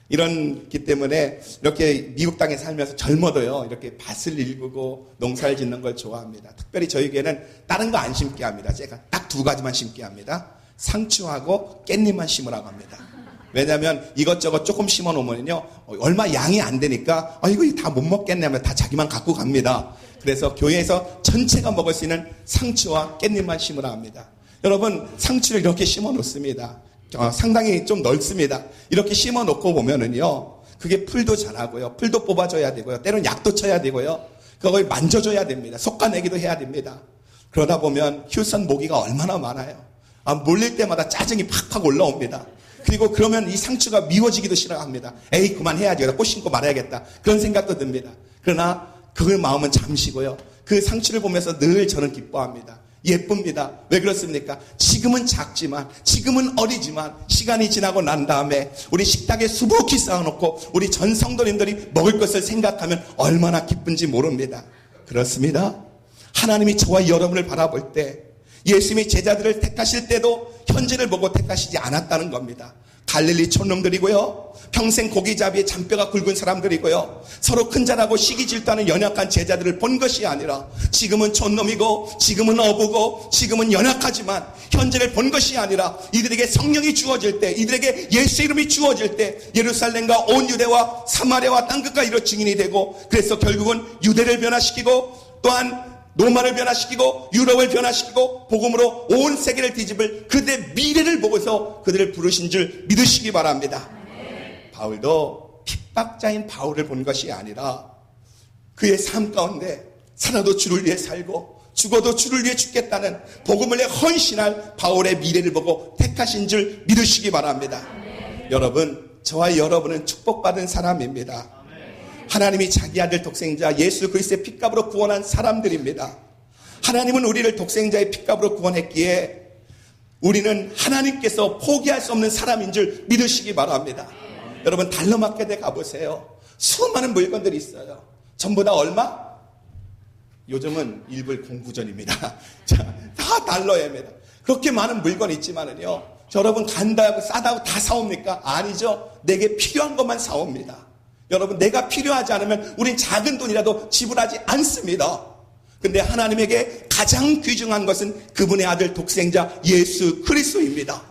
이런기 때문에 이렇게 미국 땅에 살면서 젊어도요, 이렇게 밭을 일구고 농사를 짓는 걸 좋아합니다. 특별히 저희 교회는 다른 거 안 심게 합니다. 제가 딱 2가지만 심게 합니다. 상추하고 깻잎만 심으라고 합니다. 왜냐하면 이것저것 조금 심어 놓으면요 얼마 양이 안 되니까 이거 다 못 먹겠네 하면 다 자기만 갖고 갑니다. 그래서 교회에서 전체가 먹을 수 있는 상추와 깻잎만 심으라 합니다. 여러분 상추를 이렇게 심어 놓습니다. 상당히 좀 넓습니다. 이렇게 심어 놓고 보면은요 그게 풀도 자라고요. 풀도 뽑아줘야 되고요. 때로는 약도 쳐야 되고요. 그걸 만져줘야 됩니다. 솎아내기도 해야 됩니다. 그러다 보면 휴선 모기가 얼마나 많아요. 몰릴 때마다 짜증이 팍팍 올라옵니다. 그리고 그러면 이 상추가 미워지기도 싫어합니다. 에이 그만해야지. 꽃 심고 말아야겠다. 그런 생각도 듭니다. 그러나 그 마음은 잠시고요. 그 상추를 보면서 늘 저는 기뻐합니다. 예쁩니다. 왜 그렇습니까? 지금은 작지만, 지금은 어리지만 시간이 지나고 난 다음에 우리 식탁에 수북히 쌓아놓고 우리 전 성도님들이 먹을 것을 생각하면 얼마나 기쁜지 모릅니다. 그렇습니다. 하나님이 저와 여러분을 바라볼 때 예수님이 제자들을 택하실 때도 현재를 보고 택하시지 않았다는 겁니다. 갈릴리 촌놈들이고요. 평생 고기잡이에 잔뼈가 굵은 사람들이고요. 서로 큰자라고 시기 질투하는 연약한 제자들을 본 것이 아니라 지금은 촌놈이고 지금은 어부고 지금은 연약하지만 현재를 본 것이 아니라 이들에게 성령이 주어질 때 이들에게 예수 이름이 주어질 때 예루살렘과 온 유대와 사마리아와 땅끝까지 이로 증인이 되고 그래서 결국은 유대를 변화시키고 또한 로마를 변화시키고 유럽을 변화시키고 복음으로 온 세계를 뒤집을 그들의 미래를 보고서 그들을 부르신 줄 믿으시기 바랍니다. 바울도 핍박자인 바울을 본 것이 아니라 그의 삶 가운데 살아도 주를 위해 살고 죽어도 주를 위해 죽겠다는 복음을 위해 헌신할 바울의 미래를 보고 택하신 줄 믿으시기 바랍니다. 여러분, 저와 여러분은 축복받은 사람입니다. 하나님이 자기 아들 독생자 예수 그리스도의 핏값으로 구원한 사람들입니다. 하나님은 우리를 독생자의 핏값으로 구원했기에 우리는 하나님께서 포기할 수 없는 사람인 줄 믿으시기 바랍니다. 여러분 달러마켓에 가보세요. 수많은 물건들이 있어요. 전부 다 얼마? 요즘은 1불 공구전입니다. 자, 다 달러입니다. 그렇게 많은 물건이 있지만은요. 여러분 간다고 싸다고 다 사옵니까? 아니죠. 내게 필요한 것만 사옵니다. 여러분 내가 필요하지 않으면 우린 작은 돈이라도 지불하지 않습니다. 근데 하나님에게 가장 귀중한 것은 그분의 아들 독생자 예수 그리스도입니다.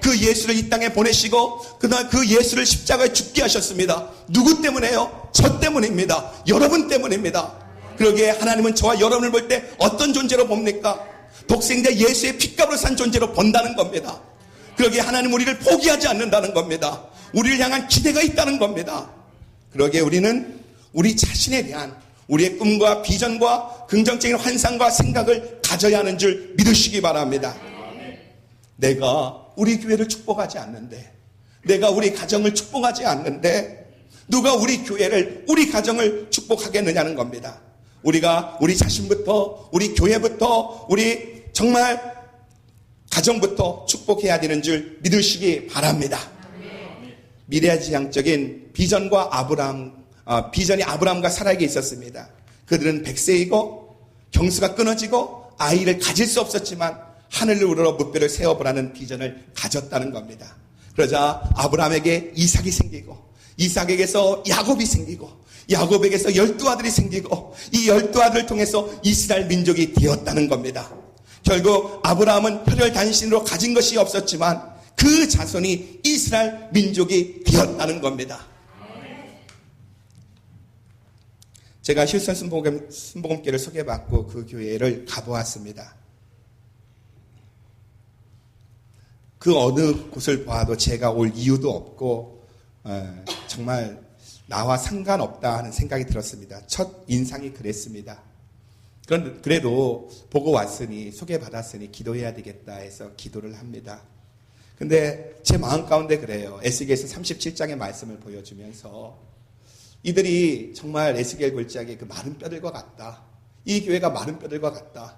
그 예수를 이 땅에 보내시고 그다음 그 예수를 십자가에 죽게 하셨습니다. 누구 때문에요? 저 때문입니다. 여러분 때문입니다. 그러기에 하나님은 저와 여러분을 볼 때 어떤 존재로 봅니까? 독생자 예수의 핏값으로 산 존재로 본다는 겁니다. 그러기에 하나님 우리를 포기하지 않는다는 겁니다. 우리를 향한 기대가 있다는 겁니다. 그러기에 우리는 우리 자신에 대한 우리의 꿈과 비전과 긍정적인 환상과 생각을 가져야 하는 줄 믿으시기 바랍니다. 내가 우리 교회를 축복하지 않는데, 내가 우리 가정을 축복하지 않는데 누가 우리 교회를, 우리 가정을 축복하겠느냐는 겁니다. 우리가 우리 자신부터, 우리 교회부터, 우리 정말 가정부터 축복해야 되는 줄 믿으시기 바랍니다. 미래지향적인 비전과 비전이 아브라함과 사라에게 있었습니다. 그들은 100세이고 경수가 끊어지고 아이를 가질 수 없었지만 하늘을 우러러 무뼈를 세워보라는 비전을 가졌다는 겁니다. 그러자 아브라함에게 이삭이 생기고 이삭에게서 야곱이 생기고 야곱에게서 12아들이 생기고 이 12아들을 통해서 이스라엘 민족이 되었다는 겁니다. 결국 아브라함은 혈혈단신으로 가진 것이 없었지만 그 자손이 이스라엘 민족이 되었다는 겁니다. 제가 휴스턴 순복음교회를 소개받고 그 교회를 가보았습니다. 그 어느 곳을 봐도 제가 올 이유도 없고 정말 나와 상관없다 하는 생각이 들었습니다. 첫 인상이 그랬습니다. 그래도 보고 왔으니 소개받았으니 기도해야 되겠다 해서 기도를 합니다. 근데 제 마음 가운데 그래요. 에스겔서 37장의 말씀을 보여주면서 이들이 정말 에스겔 골짜기의 그 마른 뼈들과 같다. 이 교회가 마른 뼈들과 같다.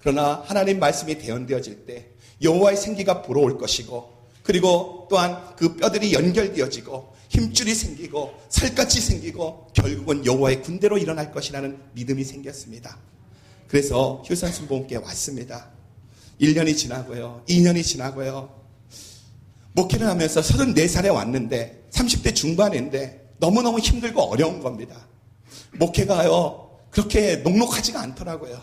그러나 하나님 말씀이 대언되어질 때 여호와의 생기가 불어올 것이고 그리고 또한 그 뼈들이 연결되어지고 힘줄이 생기고 살갗이 생기고 결국은 여호와의 군대로 일어날 것이라는 믿음이 생겼습니다. 그래서 휴선 순복음교회에 왔습니다. 1년이 지나고요. 2년이 지나고요. 목회를 하면서 34살에 왔는데 30대 중반인데 너무너무 힘들고 어려운 겁니다. 목회가요 그렇게 녹록하지가 않더라고요.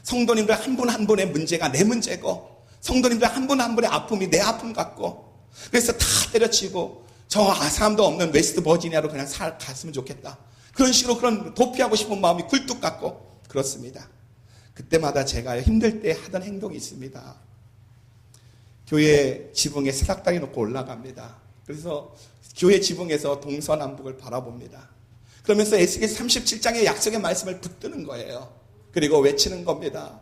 성도님들 한 분 한 분의 문제가 내 문제고 성도님들 한 분 한 분의 아픔이 내 아픔 같고 그래서 다 때려치고 저 사람도 없는 웨스트 버지니아로 그냥 갔으면 좋겠다. 그런 식으로 그런 도피하고 싶은 마음이 굴뚝 같고 그렇습니다. 그때마다 제가 힘들 때 하던 행동이 있습니다. 교회 지붕에 세탁다리 놓고 올라갑니다. 그래서 교회 지붕에서 동서남북을 바라봅니다. 그러면서 에스겔 37장의 약속의 말씀을 붙드는 거예요. 그리고 외치는 겁니다.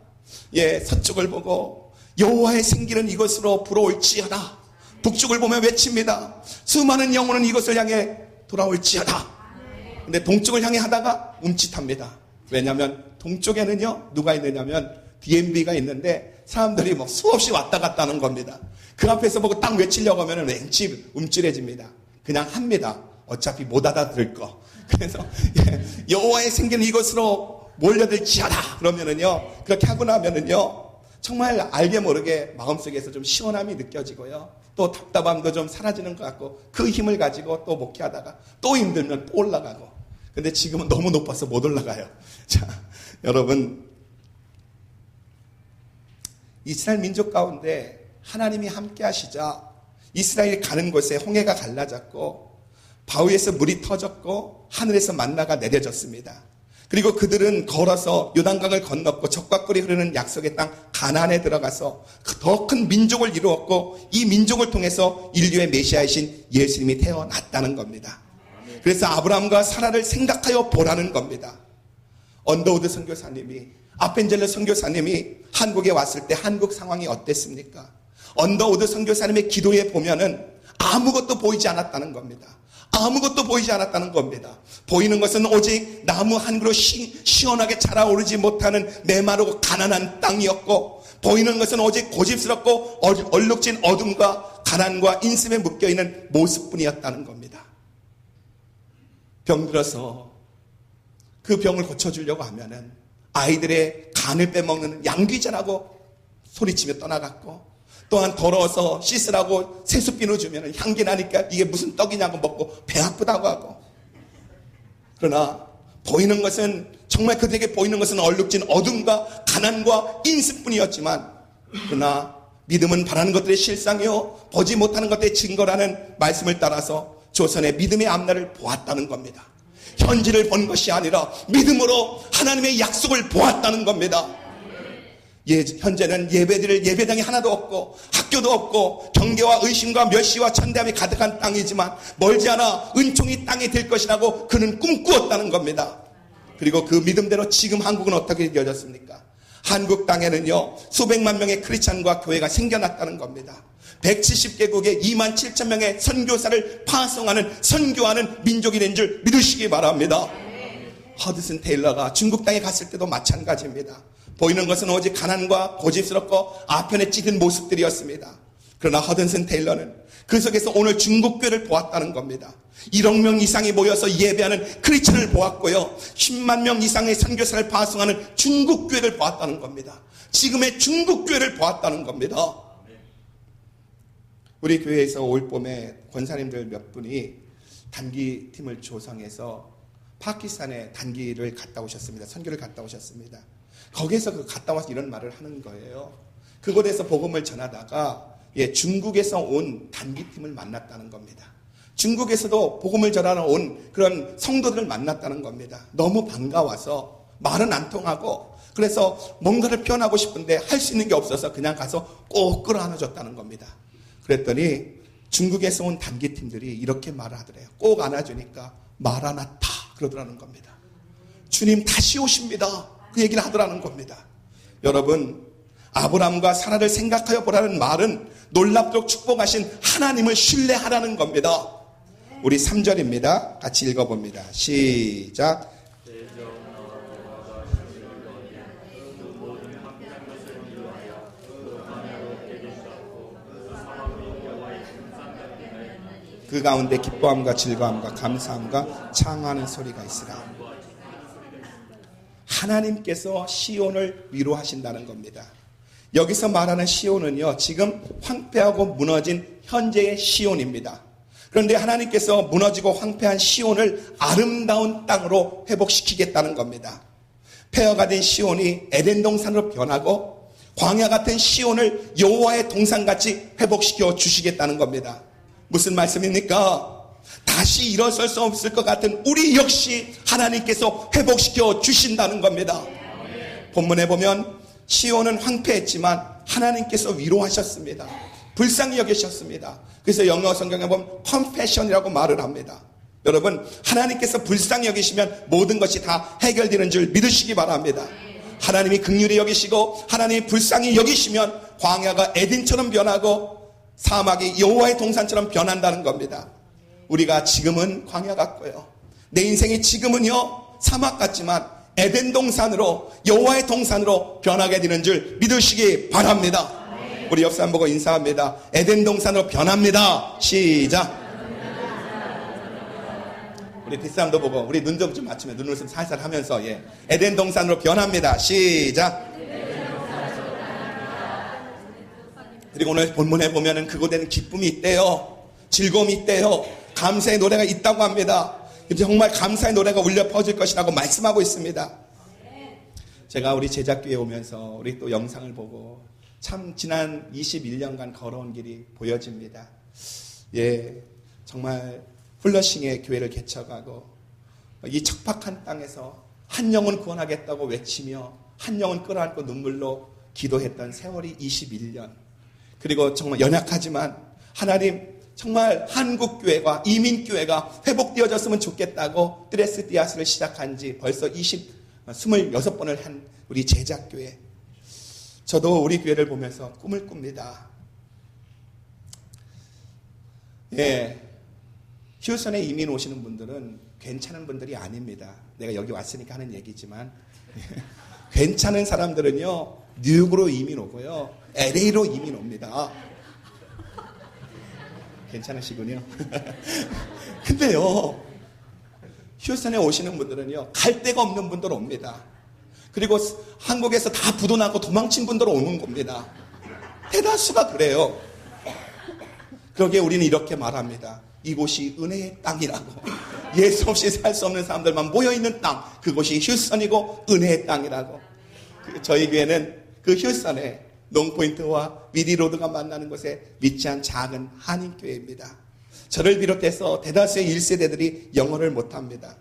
서쪽을 보고 여호와의 생기는 이것으로 불어올지어다. 북쪽을 보며 외칩니다. 수많은 영혼은 이것을 향해 돌아올지어다. 근데 동쪽을 향해 하다가 움찔합니다. 왜냐하면 동쪽에는요 누가 있느냐면 DMB가 있는데 사람들이 뭐 수없이 왔다 갔다 하는 겁니다. 그 앞에서 보고 딱 외치려고 하면 왠지 움찔해집니다. 그냥 합니다. 어차피 못 알아들을 거. 그래서 여호와의 생기는 이것으로 몰려들지어다. 그러면은요 그렇게 하고 나면은요 정말 알게 모르게 마음속에서 좀 시원함이 느껴지고요. 또 답답함도 좀 사라지는 것 같고 그 힘을 가지고 또 목회하다가 또 힘들면 또 올라가고. 근데 지금은 너무 높아서 못 올라가요. 자, 여러분 이스라엘 민족 가운데 하나님이 함께 하시자 이스라엘이 가는 곳에 홍해가 갈라졌고 바위에서 물이 터졌고 하늘에서 만나가 내려졌습니다. 그리고 그들은 걸어서 요단강을 건넜고 적과 꿀이 흐르는 약속의 땅 가나안에 들어가서 더 큰 민족을 이루었고 이 민족을 통해서 인류의 메시아이신 예수님이 태어났다는 겁니다. 그래서 아브라함과 사라를 생각하여 보라는 겁니다. 언더우드 선교사님이 아펜젤러 선교사님이 한국에 왔을 때 한국 상황이 어땠습니까? 언더우드 선교사님의 기도에 보면은 아무것도 보이지 않았다는 겁니다. 아무것도 보이지 않았다는 겁니다. 보이는 것은 오직 나무 한 그루 시원하게 자라오르지 못하는 메마르고 가난한 땅이었고 보이는 것은 오직 고집스럽고 얼룩진 어둠과 가난과 인습에 묶여있는 모습뿐이었다는 겁니다. 병들어서 그 병을 고쳐주려고 하면은 아이들의 간을 빼먹는 양귀자라고 소리치며 떠나갔고 또한 더러워서 씻으라고 세숫비누 주면 향기 나니까 이게 무슨 떡이냐고 먹고 배 아프다고 하고. 그러나 보이는 것은 정말 그들에게 보이는 것은 얼룩진 어둠과 가난과 인습뿐이었지만 그러나 믿음은 바라는 것들의 실상이요 보지 못하는 것들의 증거라는 말씀을 따라서 조선의 믿음의 앞날을 보았다는 겁니다. 현지를 본 것이 아니라 믿음으로 하나님의 약속을 보았다는 겁니다. 현재는 예배당이 하나도 없고 학교도 없고 경계와 의심과 멸시와 천대함이 가득한 땅이지만 멀지 않아 은총이 땅이 될 것이라고 그는 꿈꾸었다는 겁니다. 그리고 그 믿음대로 지금 한국은 어떻게 되어졌습니까? 한국 땅에는요 수백만 명의 크리스찬과 교회가 생겨났다는 겁니다. 170개국에 2만 7천 명의 선교사를 파송하는 선교하는 민족이 된 줄 믿으시기 바랍니다. 허드슨 테일러가 중국 땅에 갔을 때도 마찬가지입니다. 보이는 것은 오직 가난과 고집스럽고 아편에 찌든 모습들이었습니다. 그러나 허드슨 테일러는 그 속에서 오늘 중국 교회를 보았다는 겁니다. 1억 명 이상이 모여서 예배하는 크리스천을 보았고요. 10만 명 이상의 선교사를 파송하는 중국 교회를 보았다는 겁니다. 지금의 중국 교회를 보았다는 겁니다. 우리 교회에서 올 봄에 권사님들 몇 분이 단기팀을 조성해서 파키스탄에 단기를 갔다 오셨습니다. 선교를 갔다 오셨습니다. 거기에서 갔다 와서 이런 말을 하는 거예요. 그곳에서 복음을 전하다가 중국에서 온 단기팀을 만났다는 겁니다. 중국에서도 복음을 전하러 온 그런 성도들을 만났다는 겁니다. 너무 반가워서 말은 안 통하고 그래서 뭔가를 표현하고 싶은데 할 수 있는 게 없어서 그냥 가서 꼭 끌어안아줬다는 겁니다. 그랬더니 중국에서 온 단기팀들이 이렇게 말을 하더래요. 꼭 안아주니까 마라나타 그러더라는 겁니다. 주님 다시 오십니다. 그 얘기를 하더라는 겁니다. 여러분 아브라함과 사라를 생각하여 보라는 말은 놀랍도록 축복하신 하나님을 신뢰하라는 겁니다. 우리 3절입니다. 같이 읽어봅니다. 시작. 그 가운데 기뻐함과 즐거움과 감사함과 창하는 소리가 있으라. 하나님께서 시온을 위로하신다는 겁니다. 여기서 말하는 시온은요, 지금 황폐하고 무너진 현재의 시온입니다. 그런데 하나님께서 무너지고 황폐한 시온을 아름다운 땅으로 회복시키겠다는 겁니다. 폐허가 된 시온이 에덴 동산으로 변하고 광야 같은 시온을 여호와의 동산같이 회복시켜 주시겠다는 겁니다. 무슨 말씀입니까? 다시 일어설 수 없을 것 같은 우리 역시 하나님께서 회복시켜 주신다는 겁니다. 본문에 보면 시온은 황폐했지만 하나님께서 위로하셨습니다. 불쌍히 여기셨습니다. 그래서 영어 성경에 보면 compassion이라고 말을 합니다. 여러분, 하나님께서 불쌍히 여기시면 모든 것이 다 해결되는 줄 믿으시기 바랍니다. 하나님이 긍휼히 여기시고 하나님이 불쌍히 여기시면 광야가 에덴처럼 변하고 사막이 여호와의 동산처럼 변한다는 겁니다. 우리가 지금은 광야 같고요. 내 인생이 지금은요 사막 같지만 에덴 동산으로 여호와의 동산으로 변하게 되는 줄 믿으시기 바랍니다. 우리 옆 사람 보고 인사합니다. 에덴 동산으로 변합니다. 시작. 우리 뒷사람도 보고 우리 눈 좀 맞추면 눈웃음 살살 하면서 에덴 동산으로 변합니다. 시작. 그리고 오늘 본문에 보면은 그곳에는 기쁨이 있대요. 즐거움이 있대요. 감사의 노래가 있다고 합니다. 정말 감사의 노래가 울려 퍼질 것이라고 말씀하고 있습니다. 제가 우리 제작교회에 오면서 우리 또 영상을 보고 참 지난 21년간 걸어온 길이 보여집니다. 정말 플러싱의 교회를 개척하고 이 척박한 땅에서 한 영혼 구원하겠다고 외치며 한 영혼 끌어안고 눈물로 기도했던 세월이 21년. 그리고 정말 연약하지만 하나님 정말 한국교회가 이민교회가 회복되어졌으면 좋겠다고 뜨레스디아스를 시작한 지 벌써 26번을 한 우리 제작교회. 저도 우리 교회를 보면서 꿈을 꿉니다. 휴선에 이민 오시는 분들은 괜찮은 분들이 아닙니다. 내가 여기 왔으니까 하는 얘기지만 괜찮은 사람들은요 뉴욕으로 이민 오고요 LA로 이민 옵니다. 괜찮으시군요. 근데요 휴선에 오시는 분들은요 갈 데가 없는 분들 옵니다. 그리고 한국에서 다 부도나고 도망친 분들 오는 겁니다. 대다수가 그래요. 그러기에 우리는 이렇게 말합니다. 이곳이 은혜의 땅이라고. 예수 없이 살 수 없는 사람들만 모여있는 땅, 그곳이 휴선이고 은혜의 땅이라고. 저희 교회는 그 휴선에 농포인트와 위디로드가 만나는 곳에 위치한 작은 한인교회입니다. 저를 비롯해서 대다수의 1세대들이 영어를 못합니다.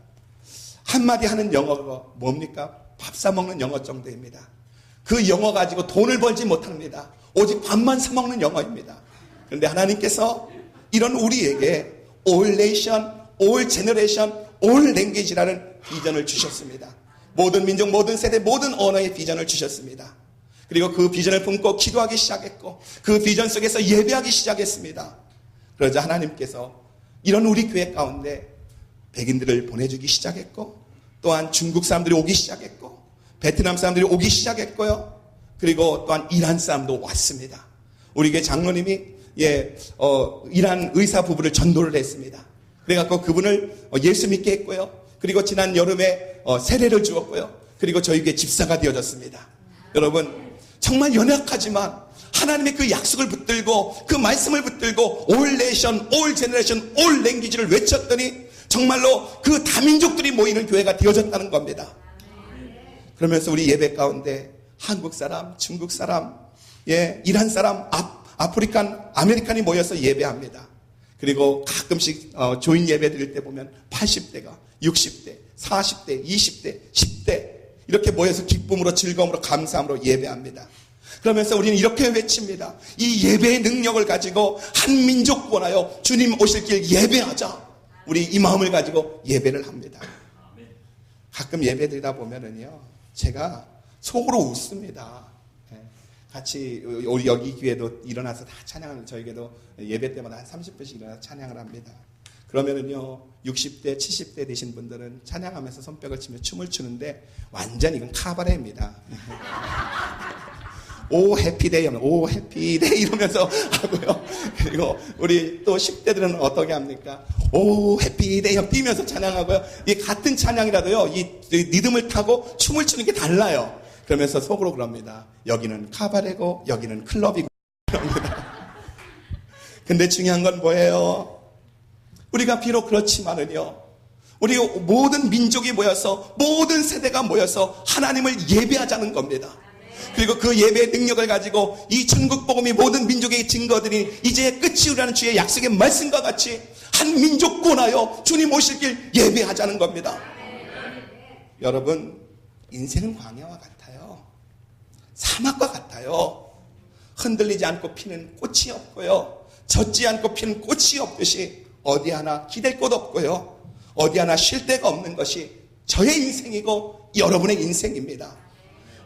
한마디 하는 영어가 뭡니까? 밥 사먹는 영어 정도입니다. 그 영어 가지고 돈을 벌지 못합니다. 오직 밥만 사먹는 영어입니다. 그런데 하나님께서 이런 우리에게 all nation, all generation, all language라는 비전을 주셨습니다. 모든 민족, 모든 세대, 모든 언어의 비전을 주셨습니다. 그리고 그 비전을 품고 기도하기 시작했고 그 비전 속에서 예배하기 시작했습니다. 그러자 하나님께서 이런 우리 교회 가운데 백인들을 보내주기 시작했고 또한 중국 사람들이 오기 시작했고 베트남 사람들이 오기 시작했고요. 그리고 또한 이란 사람도 왔습니다. 우리 교회 장로님이 이란 의사 부부를 전도를 했습니다. 그래갖고 그분을 예수 믿게 했고요. 그리고 지난 여름에 세례를 주었고요. 그리고 저희 교회 집사가 되어졌습니다. 여러분 정말 연약하지만 하나님의 그 약속을 붙들고 그 말씀을 붙들고 all nation, all generation, all language를 외쳤더니 정말로 그 다민족들이 모이는 교회가 되어졌다는 겁니다. 그러면서 우리 예배 가운데 한국 사람, 중국 사람, 이란 사람, 아프리칸, 아메리칸이 모여서 예배합니다. 그리고 가끔씩 조인 예배 드릴 때 보면 80대가 60대, 40대, 20대, 10대 이렇게 모여서 기쁨으로 즐거움으로 감사함으로 예배합니다. 그러면서 우리는 이렇게 외칩니다. 이 예배의 능력을 가지고 한 민족 구원하여 주님 오실 길 예배하자. 우리 이 마음을 가지고 예배를 합니다. 가끔 예배 드리다 보면은요 제가 속으로 웃습니다. 같이 우리 여기 교회도 일어나서 다 찬양을 저희 교회도 예배 때마다 한 30분씩 일어나서 찬양을 합니다. 그러면은요 60대 70대 되신 분들은 찬양하면서 손뼉을 치며 춤을 추는데 완전 이건 카바레입니다. 오 해피데이 하면 오 해피데이 이러면서 하고요. 그리고 우리 또 10대들은 어떻게 합니까? 오 해피데이 하면 뛰면서 찬양하고요. 이 같은 찬양이라도요 이 리듬을 타고 춤을 추는 게 달라요. 그러면서 속으로 그럽니다. 여기는 카바레고 여기는 클럽이고 그럽니다. 근데 중요한 건 뭐예요? 우리가 비록 그렇지만은요 우리 모든 민족이 모여서 모든 세대가 모여서 하나님을 예배하자는 겁니다. 그리고 그 예배의 능력을 가지고 이 천국 복음이 모든 민족의 증거들이 이제 끝이 오라는 주의 약속의 말씀과 같이 한 민족 구원하여 주님 오실 길 예배하자는 겁니다. 여러분, 인생은 광야와 같아요. 사막과 같아요. 흔들리지 않고 피는 꽃이 없고요. 젖지 않고 피는 꽃이 없듯이 어디 하나 기댈 곳 없고요. 어디 하나 쉴 데가 없는 것이 저의 인생이고 여러분의 인생입니다.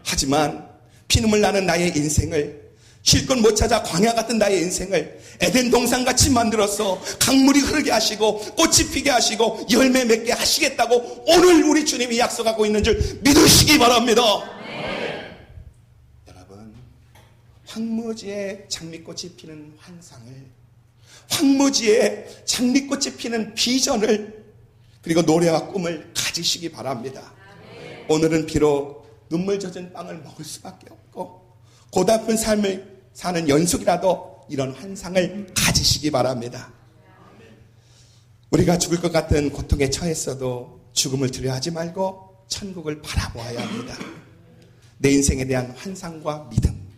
하지만 피눈물 나는 나의 인생을, 쉴 곳 못 찾아 광야 같은 나의 인생을 에덴 동산같이 만들어서 강물이 흐르게 하시고 꽃이 피게 하시고 열매 맺게 하시겠다고 오늘 우리 주님이 약속하고 있는 줄 믿으시기 바랍니다. 여러분, 황무지에 장미꽃이 피는 환상을, 황무지에 장미꽃이 피는 비전을, 그리고 노래와 꿈을 가지시기 바랍니다. 오늘은 비록 눈물 젖은 빵을 먹을 수밖에 없고 고달픈 삶을 사는 연속이라도 이런 환상을 가지시기 바랍니다. 우리가 죽을 것 같은 고통에 처했어도 죽음을 두려워하지 말고 천국을 바라보아야 합니다. 내 인생에 대한 환상과 믿음,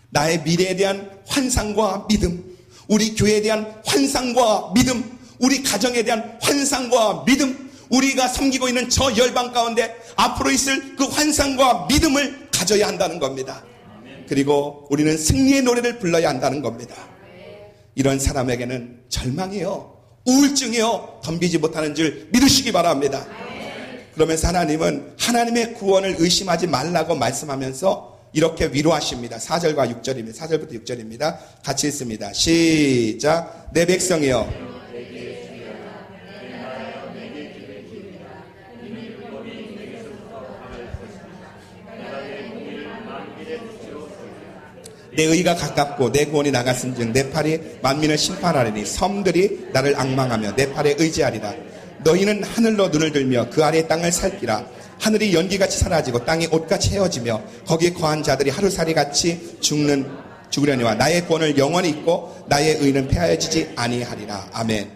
나의 미래에 대한 환상과 믿음, 우리 교회에 대한 환상과 믿음, 우리 가정에 대한 환상과 믿음, 우리가 섬기고 있는 저 열방 가운데 앞으로 있을 그 환상과 믿음을 가져야 한다는 겁니다. 그리고 우리는 승리의 노래를 불러야 한다는 겁니다. 이런 사람에게는 절망이요, 우울증이요, 덤비지 못하는 줄 믿으시기 바랍니다. 그러면서 하나님은 하나님의 구원을 의심하지 말라고 말씀하면서 이렇게 위로하십니다. 4절과 6절입니다. 4절부터 6절입니다. 같이 읽습니다. 시작. 내 백성이여, 내 의가 가깝고 내 구원이 나갔은즉 내 팔이 만민을 심판하리니 섬들이 나를 앙망하며 내 팔에 의지하리라. 너희는 하늘로 눈을 들며 그 아래의 땅을 살피라. 하늘이 연기같이 사라지고 땅이 옷같이 헤어지며 거기에 거한 자들이 하루살이같이 죽으려니와 나의 구원을 영원히 있고 나의 의는 폐하여지지 아니하리라. 아멘.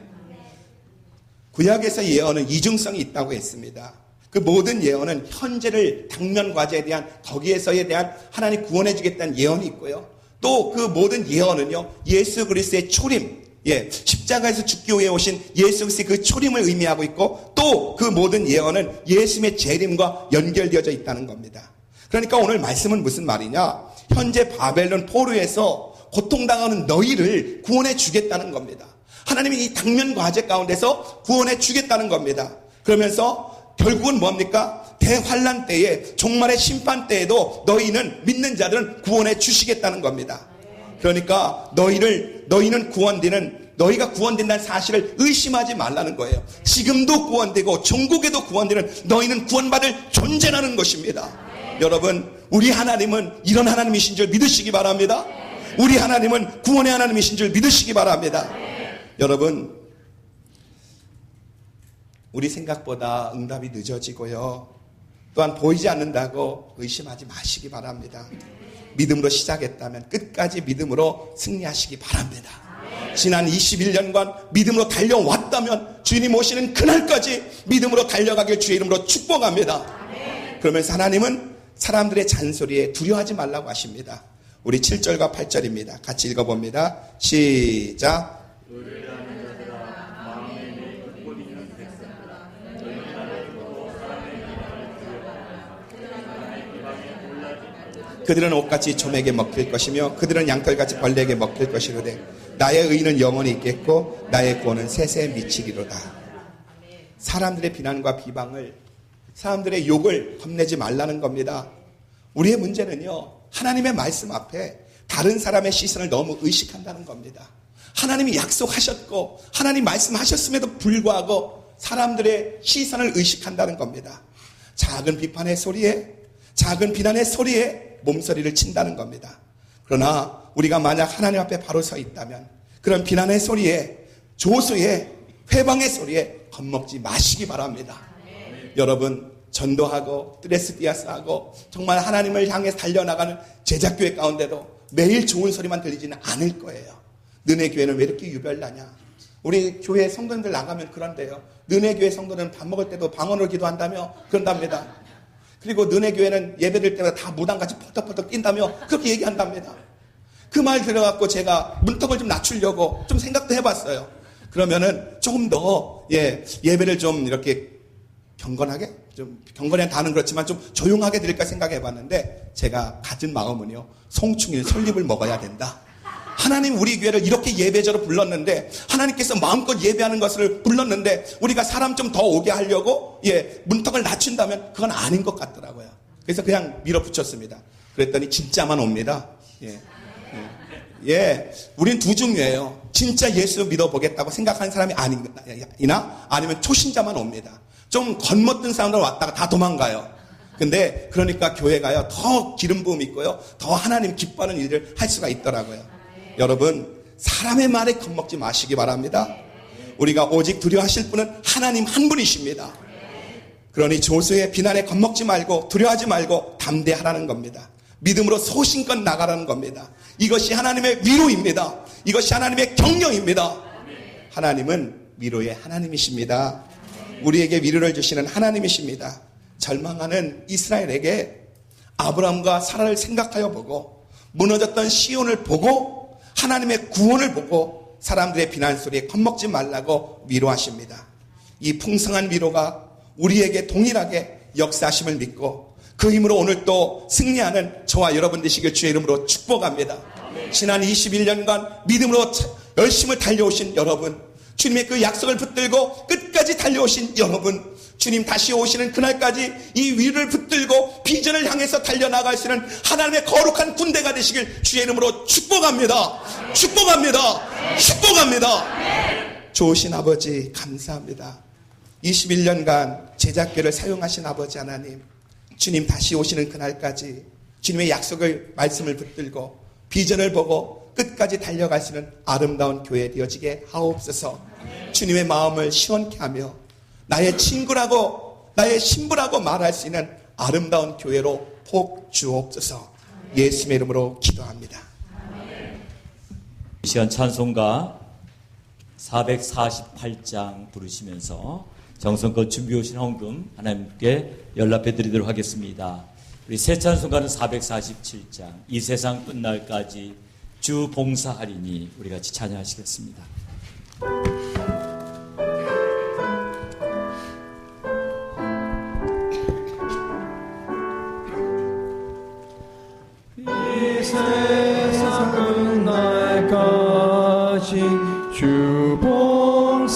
구약에서 예언은 이중성이 있다고 했습니다. 그 모든 예언은 현재를 당면 과제에 대한, 거기에서에 대한 하나님 구원해 주겠다는 예언이 있고요. 또 그 모든 예언은요, 예수 그리스도의 초림, 십자가에서 죽기 위해 오신 예수 그리스도의 그 초림을 의미하고 있고, 또 그 모든 예언은 예수님의 재림과 연결되어져 있다는 겁니다. 그러니까 오늘 말씀은 무슨 말이냐? 현재 바벨론 포로에서 고통당하는 너희를 구원해 주겠다는 겁니다. 하나님이 이 당면 과제 가운데서 구원해 주겠다는 겁니다. 그러면서 결국은 뭡니까? 대환란 때에, 종말의 심판 때에도 너희는, 믿는 자들은 구원해 주시겠다는 겁니다. 그러니까 너희는 구원되는, 너희가 구원된다는 사실을 의심하지 말라는 거예요. 지금도 구원되고 종국에도 구원되는 너희는 구원받을 존재라는 것입니다. 여러분, 우리 하나님은 이런 하나님이신 줄 믿으시기 바랍니다. 우리 하나님은 구원의 하나님이신 줄 믿으시기 바랍니다. 여러분, 우리 생각보다 응답이 늦어지고요, 또한 보이지 않는다고 의심하지 마시기 바랍니다. 믿음으로 시작했다면 끝까지 믿음으로 승리하시기 바랍니다. 지난 21년간 믿음으로 달려왔다면 주님 오시는 그날까지 믿음으로 달려가길 주의 이름으로 축복합니다. 그러면서 하나님은 사람들의 잔소리에 두려워하지 말라고 하십니다. 우리 7절과 8절입니다. 같이 읽어봅니다. 시작. 그들은 옷같이 좀에게 먹힐 것이며 그들은 양털같이 벌레에게 먹힐 것이로되 나의 의는 영원히 있겠고 나의 구원은 세세에 미치리로다. 사람들의 비난과 비방을, 사람들의 욕을 겁내지 말라는 겁니다. 우리의 문제는요, 하나님의 말씀 앞에 다른 사람의 시선을 너무 의식한다는 겁니다. 하나님이 약속하셨고 하나님 말씀하셨음에도 불구하고 사람들의 시선을 의식한다는 겁니다. 작은 비판의 소리에, 작은 비난의 소리에 몸서리를 친다는 겁니다. 그러나 우리가 만약 하나님 앞에 바로 서 있다면 그런 비난의 소리에, 조소에, 회방의 소리에 겁먹지 마시기 바랍니다. 여러분, 전도하고 트레스디아스하고 정말 하나님을 향해 달려나가는 제작교회 가운데도 매일 좋은 소리만 들리지는 않을 거예요. 너네 교회는 왜 이렇게 유별나냐? 우리 교회 성도님들 나가면 그런데요, 너네 교회 성도는 밥 먹을 때도 방언으로 기도한다며 그런답니다. 그리고 너네 교회는 예배될 때마다 다 무당같이 펄떡펄떡 뛴다며 그렇게 얘기한답니다. 그 말 들어갖고 제가 문턱을 좀 낮추려고 좀 생각도 해봤어요. 그러면은 조금 더 예배를 좀 이렇게 경건하게, 좀 경건한 단어는 그렇지만 좀 조용하게 드릴까 생각해봤는데 제가 가진 마음은요, 송충일 설립을 먹어야 된다. 하나님 우리 교회를 이렇게 예배자로 불렀는데, 하나님께서 마음껏 예배하는 것을 불렀는데 우리가 사람 좀 더 오게 하려고 문턱을 낮춘다면 그건 아닌 것 같더라고요. 그래서 그냥 밀어붙였습니다. 그랬더니 진짜만 옵니다. 우린 두 종류예요. 진짜 예수 믿어보겠다고 생각하는 사람이 아니나 아니면 초신자만 옵니다. 좀 겉멋든 사람들 왔다가 다 도망가요. 근데 그러니까 교회가요, 더 기름 부음 있고요, 더 하나님 기뻐하는 일을 할 수가 있더라고요. 여러분, 사람의 말에 겁먹지 마시기 바랍니다. 우리가 오직 두려워하실 분은 하나님 한 분이십니다. 그러니 조수의 비난에 겁먹지 말고 두려워하지 말고 담대하라는 겁니다. 믿음으로 소신껏 나가라는 겁니다. 이것이 하나님의 위로입니다. 이것이 하나님의 격려입니다. 하나님은 위로의 하나님이십니다. 우리에게 위로를 주시는 하나님이십니다. 절망하는 이스라엘에게 아브라함과 사라를 생각하여 보고, 무너졌던 시온을 보고, 하나님의 구원을 보고 사람들의 비난 소리에 겁먹지 말라고 위로하십니다. 이 풍성한 위로가 우리에게 동일하게 역사하심을 믿고 그 힘으로 오늘 또 승리하는 저와 여러분 되시길 주의 이름으로 축복합니다. 지난 21년간 믿음으로 열심을 달려오신 여러분, 주님의 그 약속을 붙들고 끝까지 달려오신 여러분, 주님 다시 오시는 그날까지 이 위를 붙들고 비전을 향해서 달려나갈 수 있는 하나님의 거룩한 군대가 되시길 주의 이름으로 축복합니다. 축복합니다. 축복합니다. 좋으신 아버지 감사합니다. 21년간 제자교를 사용하신 아버지 하나님, 주님 다시 오시는 그날까지 주님의 약속을, 말씀을 붙들고 비전을 보고 끝까지 달려갈 수 있는 아름다운 교회 되어지게 하옵소서. 주님의 마음을 시원케 하며 나의 친구라고, 나의 신부라고 말할 수 있는 아름다운 교회로 복 주옵소서. 예수님의 이름으로 기도합니다. 이 시간 찬송가 448장 부르시면서 정성껏 준비해 오신 헌금 하나님께 연락해 드리도록 하겠습니다. 우리 새 찬송가는 447장, 이 세상 끝날까지 주 봉사하리니, 우리 같이 찬양하시겠습니다. 이 세상 끝날까지 주 봉사하리니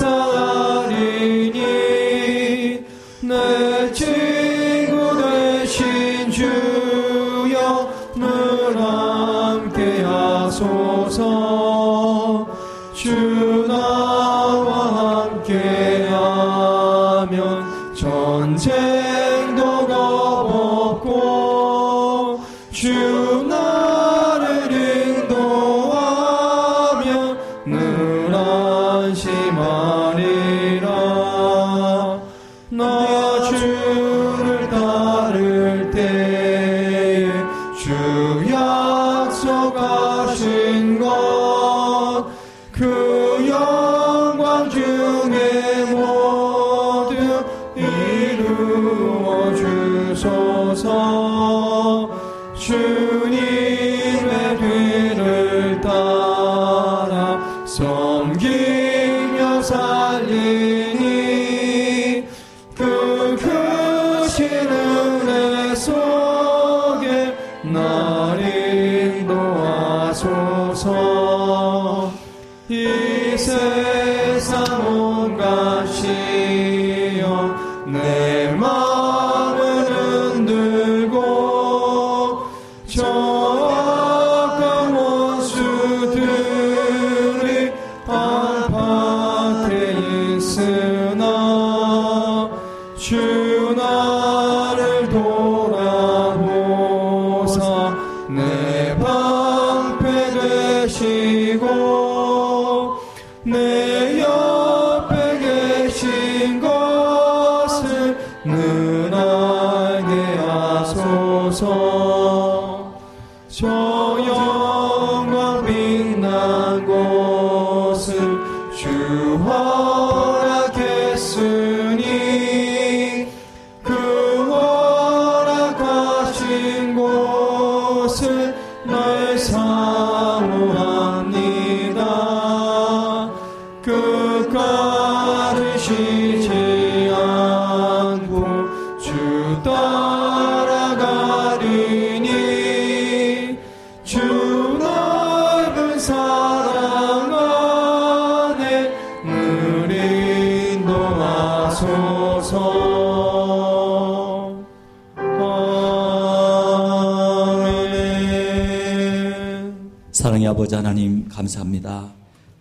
내 친구 되신 주여 늘 함께 하소서. 주 나와 함께 하면 전쟁도 겁없고 주 나를 인도하며 늘 안심하리라. 나 주를 따를 때에 주 약속하신 것, 그 영광 중에 모두 이루어 주소서. 주님의 뒤를 따라 섬기며 살리니 그 크신 은혜 속에 날 인도하소서. 이 세상 온갖 시험 내 마음을 흔들고 저 악한 원수들이 안팎에 있으나 주 나를 돌아보사 내 방패 되시고 내 옆에 계신 것을 늘 알게 하소서. 저 영광 빛난 곳을 주 허락했으니 그 허락 안에 늘 인도하소서. 아멘. 사랑의 아버지 하나님 감사합니다.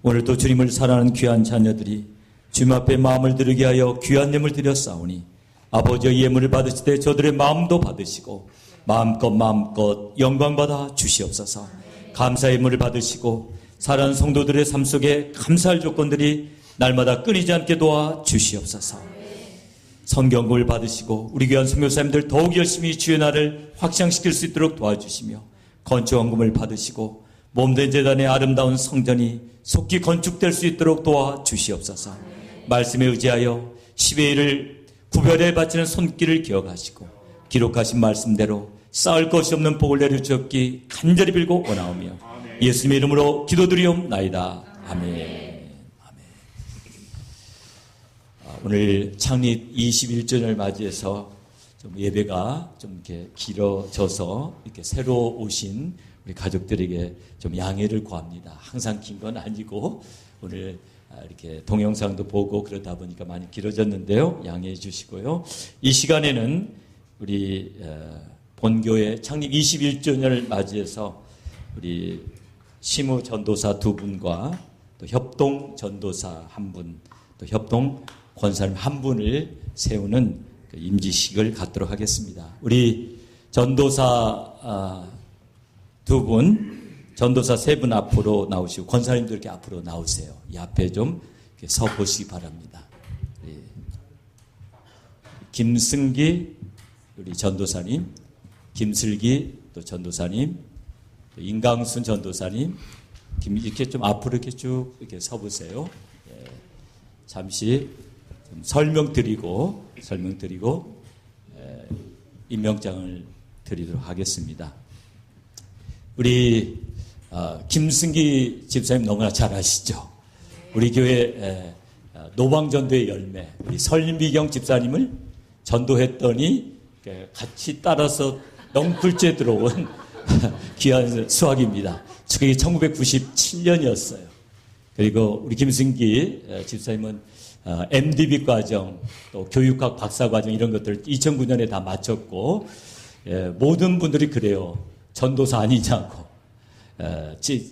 오늘도 주님을 사랑하는 귀한 자녀들이 주님 앞에 마음을 드리게 하여 귀한 예물 드렸사오니 아버지의 예물을 받으실 때 저들의 마음도 받으시고 마음껏 영광받아 주시옵소서. 감사의 예물을 받으시고 사랑하는 성도들의 삶 속에 감사할 조건들이 날마다 끊이지 않게 도와 주시옵소서. 성경을 받으시고 우리 귀한 선교사님들 더욱 열심히 주의 날을 확장시킬 수 있도록 도와주시며 건축원금을 받으시고 몸된 재단의 아름다운 성전이 속히 건축될 수 있도록 도와주시옵소서. 말씀에 의지하여 10의 1을 구별해 바치는 손길을 기억하시고 기록하신 말씀대로 쌓을 것이 없는 복을 내려주옵기 간절히 빌고 원하오며 예수님의 이름으로 기도드리옵나이다. 아멘. 오늘 창립 21주년을 맞이해서 좀 예배가 좀 이렇게 길어져서 이렇게 새로 오신 우리 가족들에게 좀 양해를 구합니다. 항상 긴 건 아니고 오늘 이렇게 동영상도 보고 그러다 보니까 많이 길어졌는데요. 양해해 주시고요. 이 시간에는 우리 본교회 창립 21주년을 맞이해서 우리 시무 전도사 2분과 또 협동 전도사 1분, 또 협동 권사님 1분을 세우는 임지식을 갖도록 하겠습니다. 우리 전도사 2분, 전도사 3분 앞으로 나오시고 권사님도 이렇게 앞으로 나오세요. 이 앞에 좀 서 보시기 바랍니다. 김승기 우리 전도사님, 김슬기 또 전도사님, 또 임강순 전도사님, 이렇게 좀 앞으로 이렇게 쭉 이렇게 서 보세요. 잠시 좀 설명드리고 임명장을 드리도록 하겠습니다. 우리 김승기 집사님 너무나 잘 아시죠? 우리 교회 노방전도의 열매 우리 설미경 집사님을 전도했더니 같이 따라서 넝쿨째 들어온 귀한 수학입니다. 그게 1997년이었어요. 그리고 우리 김승기 집사님은 MDB 과정, 또 교육학 박사 과정 이런 것들 2009년에 다 마쳤고 모든 분들이 그래요. 전도사 아니냐고.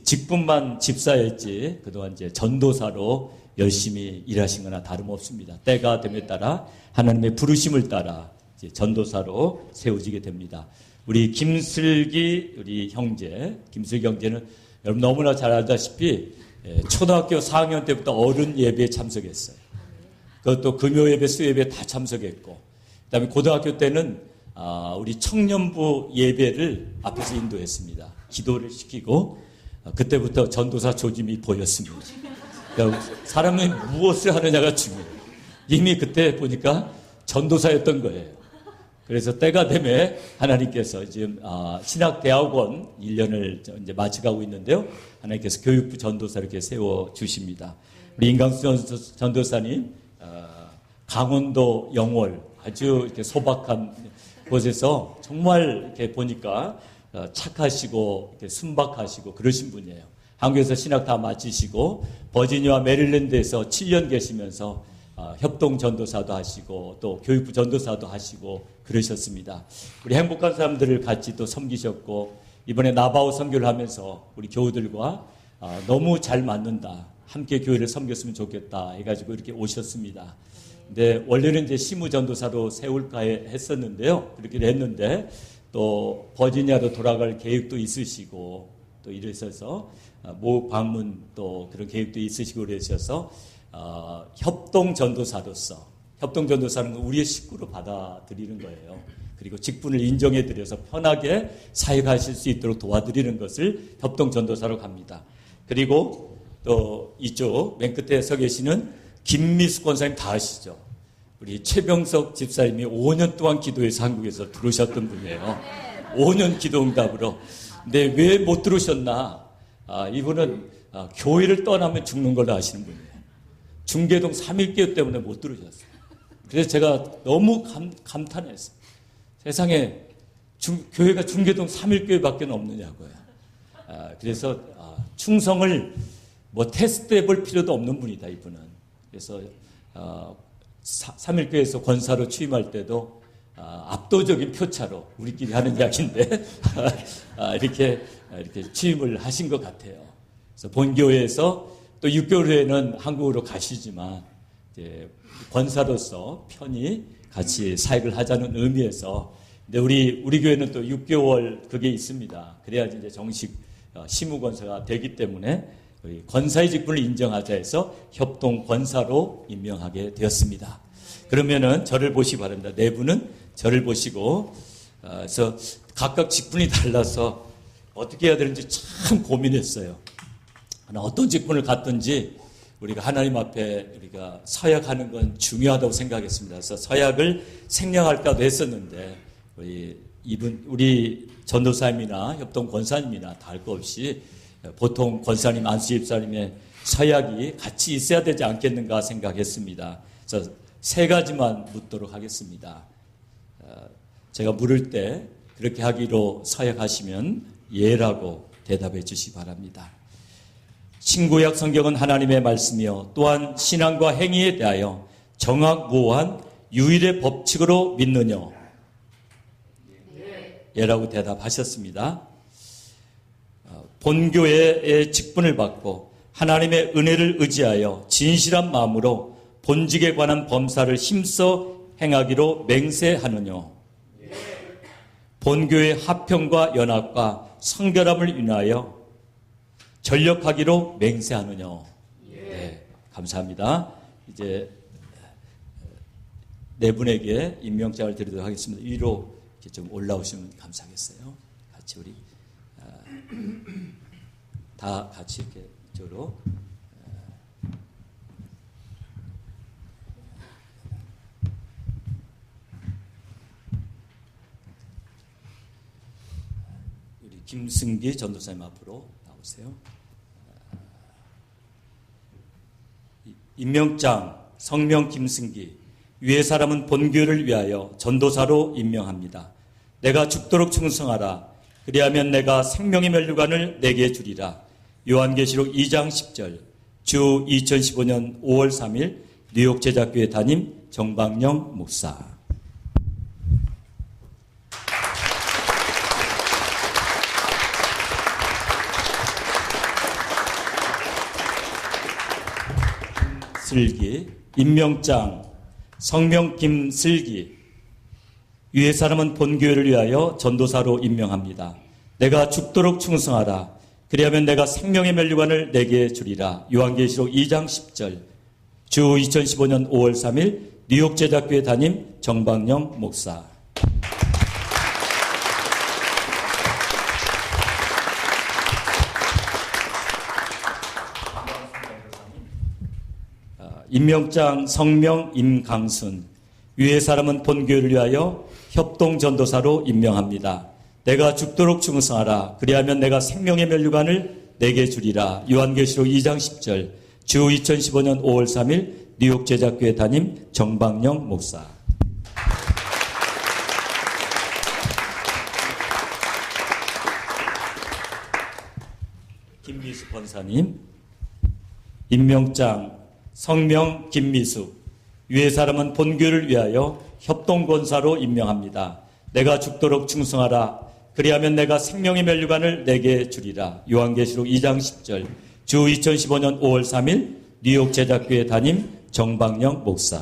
직분만 집사였지 그동안 이제 전도사로 열심히 일하신 거나 다름없습니다. 때가 됨에 따라 하나님의 부르심을 따라 이제 전도사로 세워지게 됩니다. 우리 김슬기 우리 형제, 김슬기 형제는 여러분 너무나 잘 알다시피 초등학교 4학년 때부터 어른 예배에 참석했어요. 그것도 금요 예배, 수 예배 다 참석했고, 그다음에 고등학교 때는 우리 청년부 예배를 앞에서 인도했습니다. 기도를 시키고 그때부터 전도사 조짐이 보였습니다. 그러니까 사람이 무엇을 하느냐가 중요해요. 이미 그때 보니까 전도사였던 거예요. 그래서 때가 되면 하나님께서 지금 신학대학원 1년을 이제 마쳐가고 있는데요. 하나님께서 교육부 전도사 이렇게 세워 주십니다. 우리 임강수 전도사님 강원도 영월 아주 이렇게 소박한 곳에서 정말 이렇게 보니까 착하시고 이렇게 순박하시고 그러신 분이에요. 한국에서 신학 다 마치시고 버지니아 메릴랜드에서 7년 계시면서 협동 전도사도 하시고 또 교육부 전도사도 하시고 그러셨습니다. 우리 행복한 사람들을 같이 또 섬기셨고 이번에 나바오 선교를 하면서 우리 교우들과 너무 잘 맞는다. 함께 교회를 섬겼으면 좋겠다 해가지고 이렇게 오셨습니다. 근데 원래는 이제 시무 전도사로 세울까 했었는데요. 그렇게 했는데 또 버지니아로 돌아갈 계획도 있으시고 또 이러셔서 모 방문 또 그런 계획도 있으시고 그러셔서 협동 전도사로서 협동 전도사는 우리의 식구로 받아들이는 거예요. 그리고 직분을 인정해 드려서 편하게 사역하실 수 있도록 도와드리는 것을 협동 전도사로 갑니다. 그리고 또 이쪽 맨 끝에 서 계시는 김미숙 권사님 다 아시죠? 우리 최병석 집사님이 5년 동안 기도해서 한국에서 들어오셨던 분이에요. 5년 기도 응답으로. 근데 왜 못 들어오셨나? 이분은 교회를 떠나면 죽는 걸로 아시는 분이에요. 중계동 3.1개월 때문에 못 들어오셨어요. 그래서 제가 너무 감탄했어요. 세상에 교회가 중계동 3.1교회밖에 없느냐고요. 그래서 충성을 뭐 테스트해 볼 필요도 없는 분이다, 이분은. 그래서 3.1교회에서 권사로 취임할 때도 압도적인 표차로 우리끼리 하는 이야기인데 이렇게 취임을 하신 것 같아요. 그래서 본교회에서 또 6개월 후에는 한국으로 가시지만 이제 권사로서 편히 같이 사역을 하자는 의미에서, 근데 우리 교회는 또 6개월 그게 있습니다. 그래야지 이제 정식 시무 권사가 되기 때문에 우리 권사의 직분을 인정하자 해서 협동 권사로 임명하게 되었습니다. 그러면은 저를 보시기 바랍니다. 네 분은 저를 보시고, 그래서 각각 직분이 달라서 어떻게 해야 되는지 참 고민했어요. 어떤 직분을 갖든지 우리가 하나님 앞에 우리가 서약하는 건 중요하다고 생각했습니다. 그래서 서약을 생략할까도 했었는데, 우리 전도사님이나 협동 권사님이나 다 할 거 없이 보통 권사님, 안수 집사님의 서약이 같이 있어야 되지 않겠는가 생각했습니다. 그래서 세 가지만 묻도록 하겠습니다. 제가 물을 때 그렇게 하기로 서약하시면 예라고 대답해 주시기 바랍니다. 신구약 성경은 하나님의 말씀이요 또한 신앙과 행위에 대하여 정확무오한 유일의 법칙으로 믿느냐? 예라고 대답하셨습니다. 본교회의 직분을 받고 하나님의 은혜를 의지하여 진실한 마음으로 본직에 관한 범사를 힘써 행하기로 맹세하느냐? 본교회 화평과 연합과 성결함을 인하여 전력하기로 맹세하느냐? 네, 감사합니다. 이제 네 분에게 임명장을 드리도록 하겠습니다. 위로 이렇게 좀 올라오시면 감사하겠어요. 같이 우리 다 같이 이렇게 이쪽으로. 우리 김승기 전도사님 앞으로 나오세요. 임명장 성명 김승기, 위의 사람은 본교를 위하여 전도사로 임명합니다. 내가 죽도록 충성하라. 그리하면 내가 생명의 면류관을 내게 주리라. 요한계시록 2장 10절. 주 2015년 5월 3일 뉴욕 제자교회 담임 정방영 목사. 슬기, 임명장 성명 김슬기, 위의 사람은 본교회를 위하여 전도사로 임명합니다. 내가 죽도록 충성하라. 그리하면 내가 생명의 면류관을 내게 주리라. 요한계시록 2장 10절. 주 2015년 5월 3일 뉴욕 제자교회 담임 정방영 목사. 임명장 성명 임강순, 위의 사람은 본교회를 위하여 협동전도사로 임명합니다. 내가 죽도록 충성하라. 그리하면 내가 생명의 면류관을 내게 주리라. 요한계시록 2장 10절. 주 2015년 5월 3일 뉴욕 제자교회 담임 정방영 목사. 김미수 권사님, 임명장 성명 김미숙, 위의 사람은 본교를 위하여 협동권사로 임명합니다. 내가 죽도록 충성하라. 그리하면 내가 생명의 면류관을 내게 주리라. 요한계시록 2장 10절. 주 2015년 5월 3일 뉴욕 제자교회 담임 정방영 목사.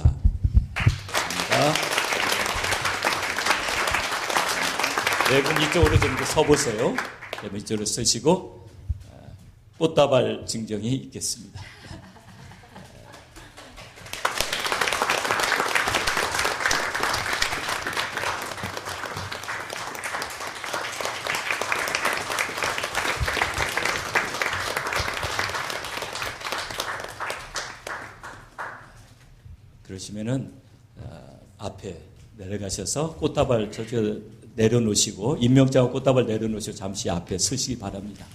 네 분 이쪽으로 좀 서보세요. 네 분 이쪽으로 서시고 꽃다발 증정이 있겠습니다. 그러시면은 앞에 내려가셔서 꽃다발 저쪽에 내려놓으시고 임명장하고 꽃다발 내려놓으시고 잠시 앞에 서시기 바랍니다.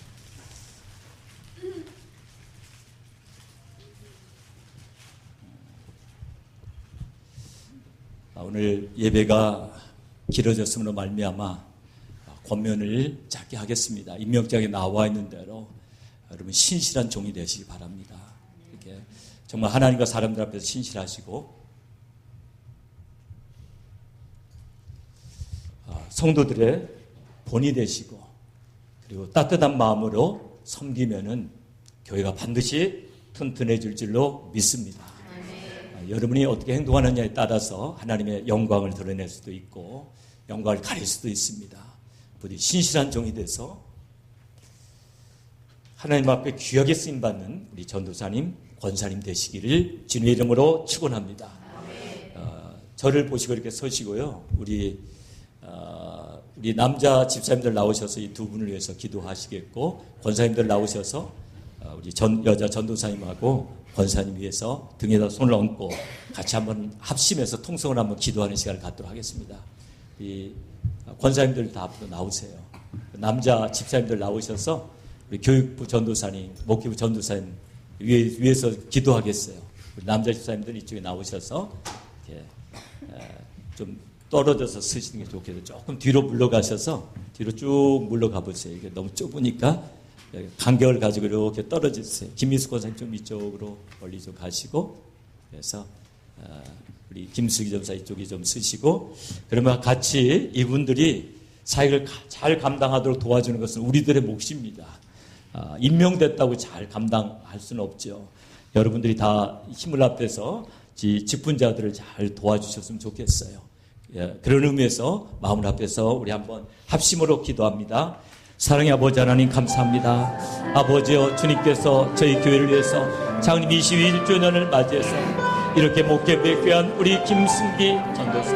오늘 예배가 길어졌음으로 말미암아 권면을 짧게 하겠습니다. 임명장에 나와 있는 대로 여러분 신실한 종이 되시기 바랍니다. 이렇게 정말 하나님과 사람들 앞에서 신실하시고 성도들의 본이 되시고 그리고 따뜻한 마음으로 섬기면은 교회가 반드시 튼튼해질 줄로 믿습니다. 여러분이 어떻게 행동하느냐에 따라서 하나님의 영광을 드러낼 수도 있고 영광을 가릴 수도 있습니다. 부디 신실한 종이 돼서 하나님 앞에 귀하게 쓰임받는 우리 전도사님, 권사님 되시기를 주님의 이름으로 축원합니다. 저를 보시고 이렇게 서시고요. 우리 남자 집사님들 나오셔서 이 두 분을 위해서 기도하시겠고 권사님들 나오셔서 우리 여자 전도사님하고 권사님 위해서 등에다 손을 얹고 같이 한번 합심해서 통성을 한번 기도하는 시간을 갖도록 하겠습니다. 이 권사님들 다 앞으로 나오세요. 남자 집사님들 나오셔서 우리 교육부 전도사님, 목회부 전도사님 위해서 기도하겠어요. 우리 남자 집사님들 이쪽에 나오셔서 이렇게 좀 떨어져서 쓰시는 게 좋겠어요. 조금 뒤로 물러가셔서 뒤로 쭉 물러가 보세요. 이게 너무 좁으니까 간격을 가지고 이렇게 떨어지세요. 김미숙 권사님 좀 이쪽으로 멀리 좀 가시고 그래서 우리 김수기 전사 이쪽에 좀 쓰시고 그러면 같이 이분들이 사역을 잘 감당하도록 도와주는 것은 우리들의 몫입니다. 임명됐다고 잘 감당할 수는 없죠. 여러분들이 다 힘을 합해서 직분자들을 잘 도와주셨으면 좋겠어요. 그런 의미에서 마음을 합해서 우리 한번 합심으로 기도합니다. 사랑의 아버지 하나님 감사합니다. 아버지여 주님께서 저희 교회를 위해서 장님 21주년을 맞이해서 이렇게 목회부에 귀한 우리 김승기 전도사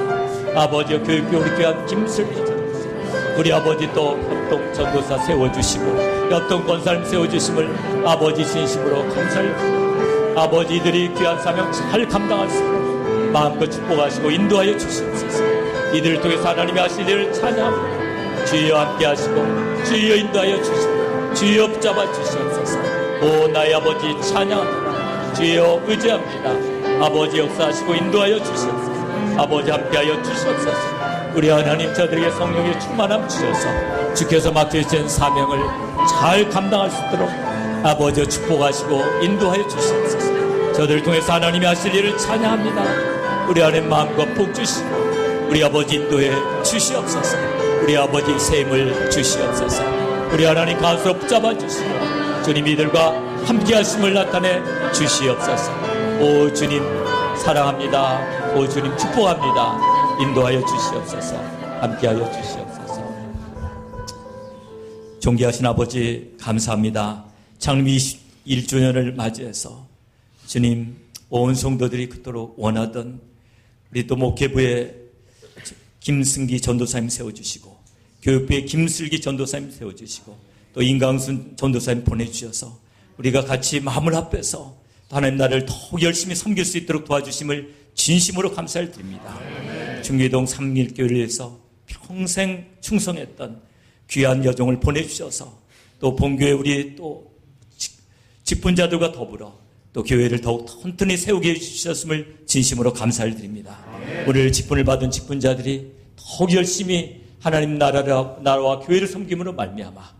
아버지여 교육부 우리 귀한 김슬기 전도사 우리 아버지 또 협동 전도사 세워주시고 협동 권사님 세워주심을 아버지 진심으로 감사합니다. 아버지들이 귀한 사명 잘 감당할 수 있도록 마음껏 축복하시고 인도하여 주시옵소서. 이들을 통해서 하나님이 하실 일을 찬양합니다. 주여 함께 하시고 주여 인도하여 주시고 주여 붙잡아 주시옵소서. 오 나의 아버지 찬양합니다. 주여 의지합니다. 아버지 역사하시고 인도하여 주시옵소서. 아버지 함께하여 주시옵소서. 우리 하나님 저들에게 성령의 충만함 주셔서 주께서 맡겨주신 사명을 잘 감당할 수 있도록 아버지 축복하시고 인도하여 주시옵소서. 저들을 통해서 하나님이 하실 일을 찬양합니다. 우리 안에 마음과 복 주시고 우리 아버지 인도해 주시옵소서. 우리 아버지 세임을 주시옵소서. 우리 하나님 가수로 붙잡아 주시고 주님 이들과 함께 하심을 나타내 주시옵소서. 오 주님 사랑합니다. 오 주님 축복합니다. 인도하여 주시옵소서. 함께하여 주시옵소서. 존귀하신 아버지 감사합니다. 창립 21주년을 맞이해서 주님 온 성도들이 그토록 원하던 우리 또 목회부에 김승기 전도사님 세워주시고 교육부에 김슬기 전도사님 세워주시고 또 임강순 전도사님 보내주셔서 우리가 같이 마음을 합해서 하나님 나라를 더욱 열심히 섬길 수 있도록 도와주심을 진심으로 감사를 드립니다. 중계동 삼일교회를 위해서 평생 충성했던 귀한 여종을 보내주셔서 또 본교회 우리 또 직분자들과 더불어 또 교회를 더욱 튼튼히 세우게 해주셨음을 진심으로 감사를 드립니다. 오늘 직분을 받은 직분자들이 더욱 열심히 하나님 나라와 교회를 섬김으로 말미암아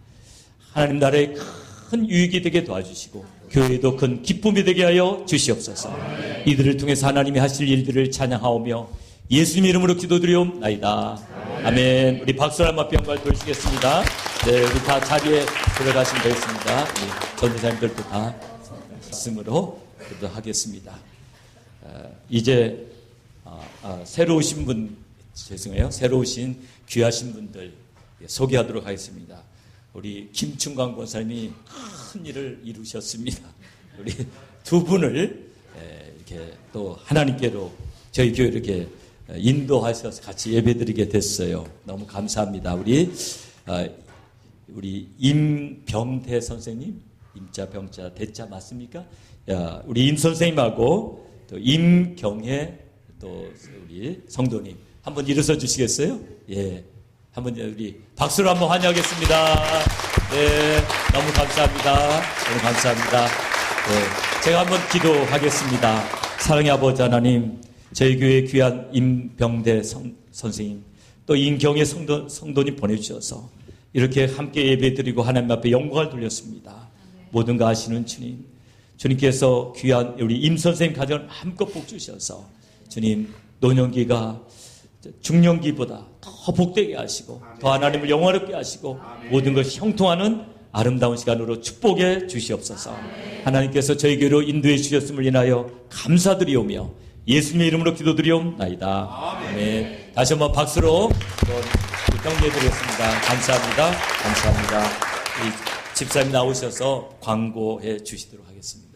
하나님 나라에 큰 유익이 되게 도와주시고 교회도 큰 기쁨이 되게 하여 주시옵소서. 이들을 통해서 하나님이 하실 일들을 찬양하오며 예수님 이름으로 기도드리옵나이다. 아멘. 우리 박수를 한번 영광을 돌리시겠습니다. 네, 우리 다 자리에 들어가시면 되겠습니다. 전도사님들도 다 말씀으로 기도하겠습니다. 이제 새로 오신 분 죄송해요. 새로 오신 귀하신 분들 소개하도록 하겠습니다. 우리 김충광 권사님이 큰 일을 이루셨습니다. 우리 두 분을 이렇게 또 하나님께로 저희 교회 이렇게 인도하셔서 같이 예배드리게 됐어요. 너무 감사합니다. 우리 임병대 선생님, 임자 병자 대자 맞습니까? 우리 임 선생님하고 또 임경혜 또 우리 성도님 한번 일어서 주시겠어요? 예. 한번 우리 박수로 한번 환영하겠습니다. 네, 너무 감사합니다. 너무 감사합니다. 네, 제가 한번 기도하겠습니다. 사랑의 아버지 하나님, 저희 교회 귀한 임병대 선생님, 또 임경의 성도님 보내주셔서 이렇게 함께 예배드리고 하나님 앞에 영광을 돌렸습니다. 모든 거 아시는 주님, 주님께서 귀한 우리 임 선생님 가정을 마음껏 복 주셔서 주님 노년기가 중년기보다 더 복되게 하시고 더 하나님을 영화롭게 하시고 모든 것이 형통하는 아름다운 시간으로 축복해 주시옵소서. 하나님께서 저희 교회로 인도해 주셨음을 인하여 감사드리오며 예수님의 이름으로 기도드리옵나이다. 아멘. 다시 한번 박수로 격려드리겠습니다. 감사합니다. 감사합니다. 우리 집사님 나오셔서 광고해 주시도록 하겠습니다.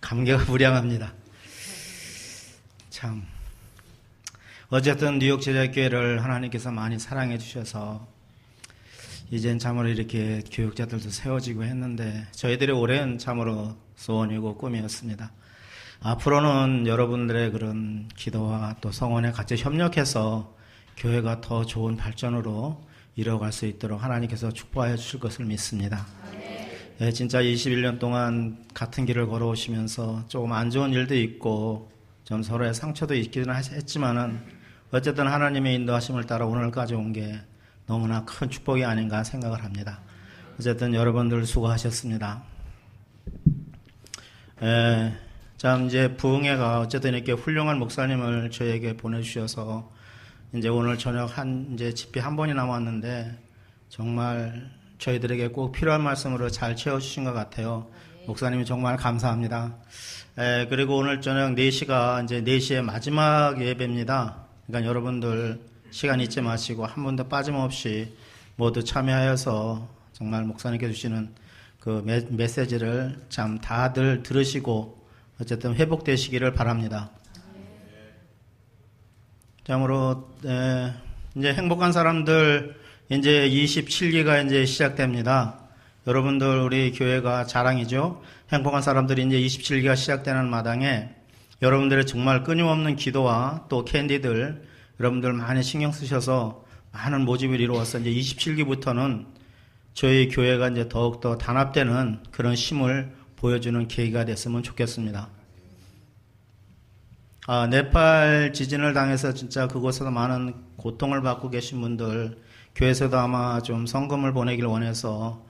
감개가 무량합니다. 참 어쨌든 뉴욕 제자교회를 하나님께서 많이 사랑해 주셔서 이젠 참으로 이렇게 교육자들도 세워지고 했는데 저희들의 오랜 참으로 소원이고 꿈이었습니다. 앞으로는 여러분들의 그런 기도와 또 성원에 같이 협력해서 교회가 더 좋은 발전으로 이뤄갈 수 있도록 하나님께서 축복하여 주실 것을 믿습니다. 네, 진짜 21년 동안 같은 길을 걸어오시면서 조금 안 좋은 일도 있고 좀 서로의 상처도 있기는 했지만은 어쨌든 하나님의 인도하심을 따라 오늘까지 온 게 너무나 큰 축복이 아닌가 생각을 합니다. 어쨌든 여러분들 수고하셨습니다. 참 이제 부흥회가 어쨌든 이렇게 훌륭한 목사님을 저에게 보내주셔서 이제 오늘 저녁 이제 집회 한 번이 남았는데 정말 저희들에게 꼭 필요한 말씀으로 잘 채워주신 것 같아요. 목사님이 정말 감사합니다. 그리고 오늘 저녁 4시가 이제 4시의 마지막 예배입니다. 그러니까 여러분들 시간 잊지 마시고 한 분도 빠짐없이 모두 참여하여서 정말 목사님께 주시는 그 메시지를 참 다들 들으시고 어쨌든 회복되시기를 바랍니다. 참으로 이제 행복한 사람들 이제 27기가 이제 시작됩니다. 여러분들 우리 교회가 자랑이죠. 행복한 사람들이 이제 27기가 시작되는 마당에 여러분들의 정말 끊임없는 기도와 또 캔디들 여러분들 많이 신경 쓰셔서 많은 모집을 이루어서 이제 27기부터는 저희 교회가 이제 더욱더 단합되는 그런 힘을 보여주는 계기가 됐으면 좋겠습니다. 네팔 지진을 당해서 진짜 그곳에서 많은 고통을 받고 계신 분들 교회에서도 아마 좀 성금을 보내길 원해서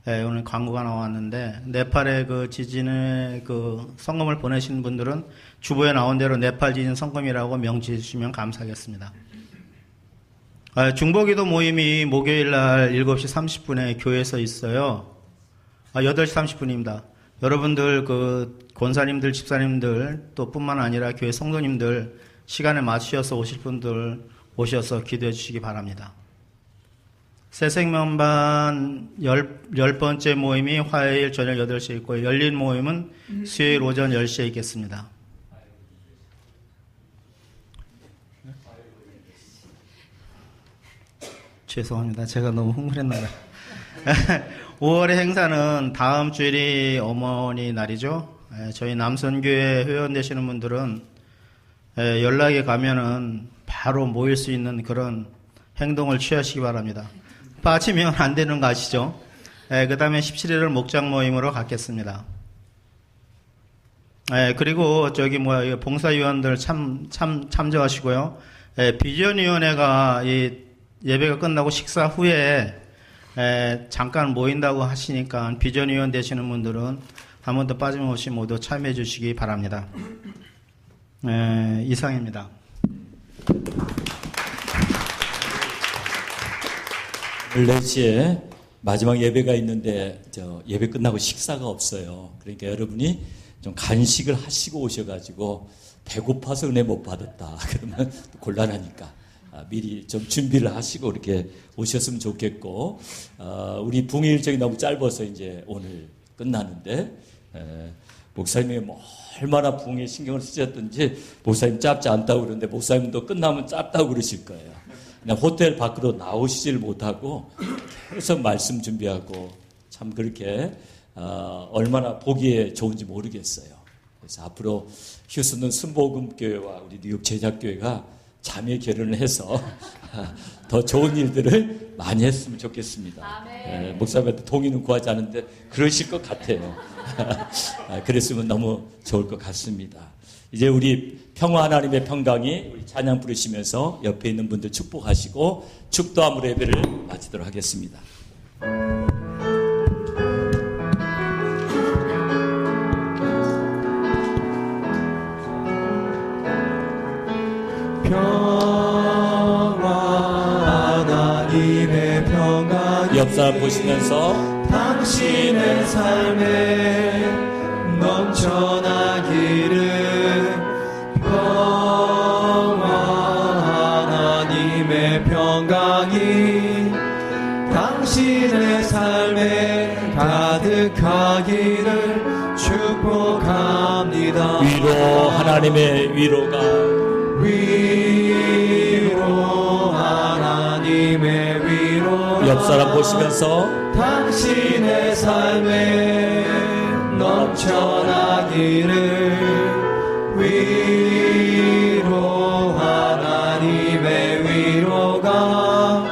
오늘 광고가 나왔는데 네팔의 그 지진의 그 성금을 보내신 분들은 주보에 나온 대로 네팔 지진 성금이라고 명시해 주시면 감사하겠습니다. 중보기도 모임이 목요일 날 7시 30분에 교회에서 있어요. 8시 30분입니다. 여러분들 그 권사님들, 집사님들 또 뿐만 아니라 교회 성도님들 시간에 맞추셔서 오실 분들 오셔서 기도해 주시기 바랍니다. 새생명반 10번째 모임이 화요일 저녁 8시에 있고 열린 모임은 수요일 오전 10시에 있겠습니다. 죄송합니다. 제가 너무 흥분했나 봐요. 5월의 행사는 다음 주일이 어머니 날이죠. 저희 남선교회 회원 되시는 분들은 연락이 가면은 바로 모일 수 있는 그런 행동을 취하시기 바랍니다. 빠지면 안 되는 거 아시죠? 그 다음에 17일을 목장 모임으로 갖겠습니다. 그리고 봉사위원들 참조하시고요. 비전위원회가 이 예배가 끝나고 식사 후에 잠깐 모인다고 하시니까 비전위원 되시는 분들은 한 번도 빠짐없이 모두 참여해 주시기 바랍니다. 이상입니다. 오늘 4시에 마지막 예배가 있는데 예배 끝나고 식사가 없어요. 그러니까 여러분이 좀 간식을 하시고 오셔가지고 배고파서 은혜 못 받았다 그러면 곤란하니까 미리 좀 준비를 하시고 이렇게 오셨으면 좋겠고 우리 붕의 일정이 너무 짧아서 이제 오늘 끝나는데 목사님이 뭐 얼마나 붕에 신경을 쓰셨든지 목사님 짧지 않다고 그러는데 목사님도 끝나면 짧다고 그러실 거예요. 그냥 호텔 밖으로 나오시질 못하고 계속 말씀 준비하고 참 그렇게 얼마나 보기에 좋은지 모르겠어요. 그래서 앞으로 휴스턴 순복음교회와 우리 뉴욕 제자교회가 자매 결혼을 해서 더 좋은 일들을 많이 했으면 좋겠습니다. 목사님한테 동의는 구하지 않는데 그러실 것 같아요. 그랬으면 너무 좋을 것 같습니다. 이제 우리 평화 하나님의 평강이 우리 찬양 부르시면서 옆에 있는 분들 축복하시고 축도함으로 예배를 마치도록 하겠습니다. 평화 하나님의 평강이 옆 사람 보시면서 당신의 삶에 넘쳐나기를 평화 하나님의 평강이 당신의 삶에 가득하기를 축복합니다. 위로 하나님의 위로가 위로 하나님의 위로 옆 사람 보시면서 당신의 삶에 넘쳐나기를 위로 하나님의 위로가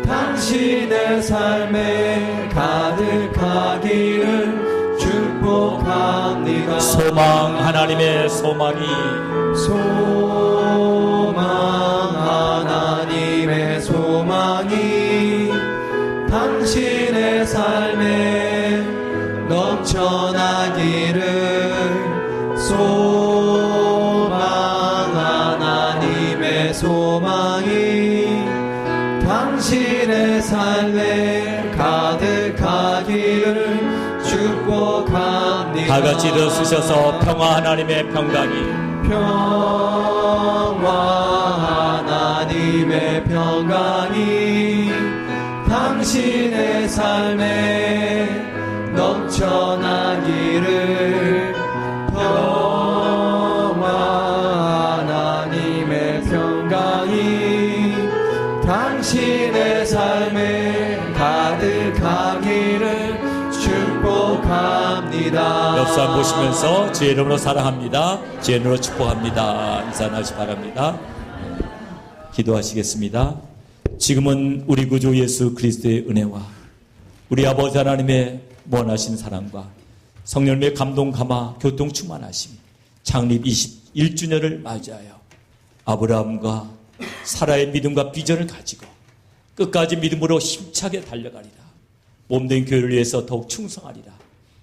당신의 삶에 가득하기를 축복합니다. 소망 하나님의 소망이 소망 하나님의 소망이 당신의 삶에 넘쳐나기를 소망 하나님의 소망이 당신의 삶에 가득하기를 축복합니다. 다 같이 일어서셔서 평화 하나님의 평강이 평화 하나님의 평강이 당신의 삶에 넘쳐나기를 평화 하나님의 평강이 당신의 삶에 가득하기를 축복합니다. 옆 사람 보시면서 주의 이름으로 사랑합니다. 주의 이름으로 축복합니다. 인사하시 바랍니다. 기도하시겠습니다. 지금은 우리 구주 예수 그리스도의 은혜와 우리 아버지 하나님의 원하신 사랑과 성령님의 감동 감화 교통 충만하심 창립 21주년을 맞이하여 아브라함과 사라의 믿음과 비전을 가지고 끝까지 믿음으로 힘차게 달려가리라. 몸된 교회를 위해서 더욱 충성하리라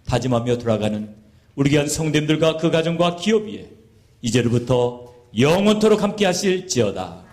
다짐하며 돌아가는 우리 귀한 성도님들과 그 가정과 기업 위에 이제로부터 영원토록 함께 하실지어다.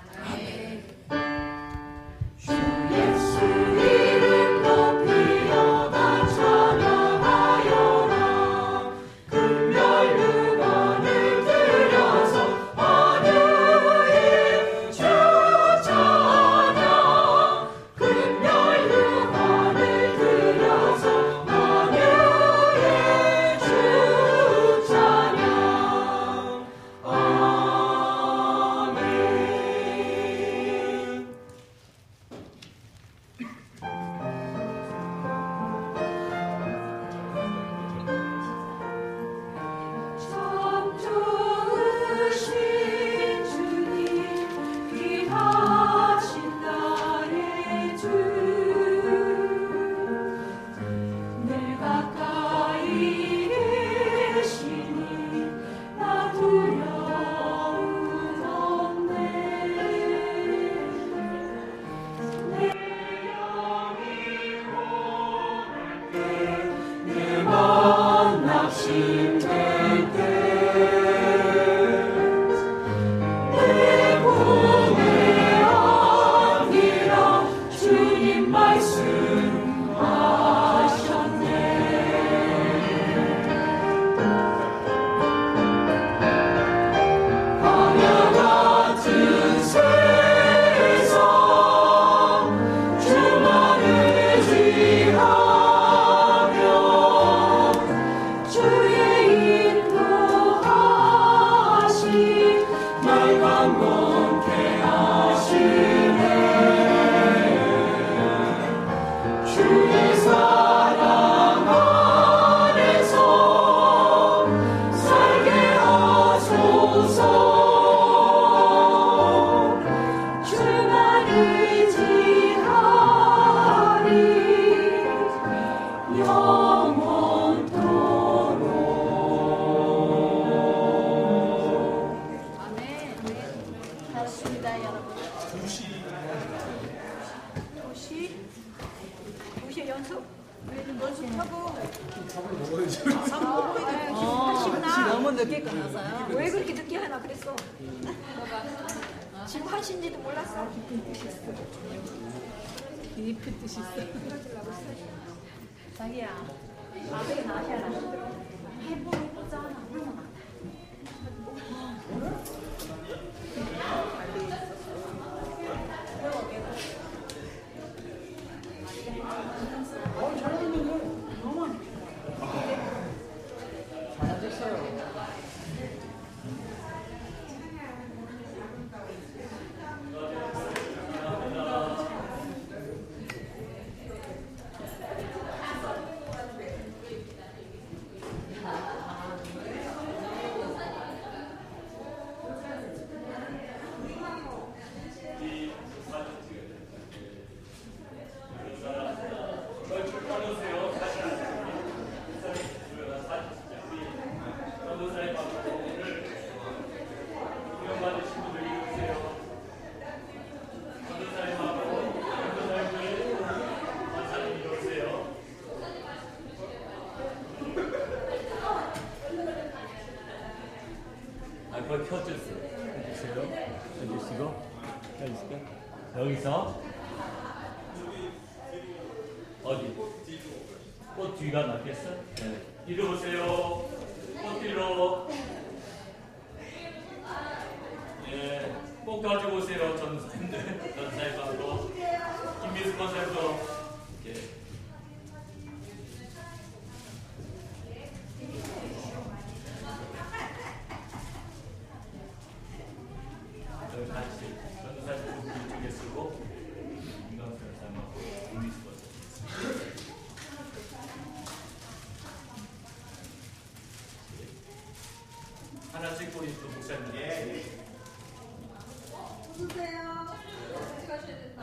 너무 늦게 끝나서요. 왜 그렇게 늦게 하나 그랬어? 지금 하신지도 몰랐어. 깊은 뜻이 있어. 자기야. 아버지 나셔라. 거의 펴졌어요. 펴주세요. 펴주시고. 펴주실까? 여기서. 어디? 꽃 뒤가 낫겠어? 네. 이리 오세요. 꽃 뒤로. 예. 꼭 가지고 오세요. 전사님들. 전사님하고. 김미숙 권사님도. 예. 같이 전사님 이쪽에 쓰고 김강수 사람하고 김미숙 권사님. 하나씩 우리 또 목사님. 예. 오세요. 같이 가셔야 된다.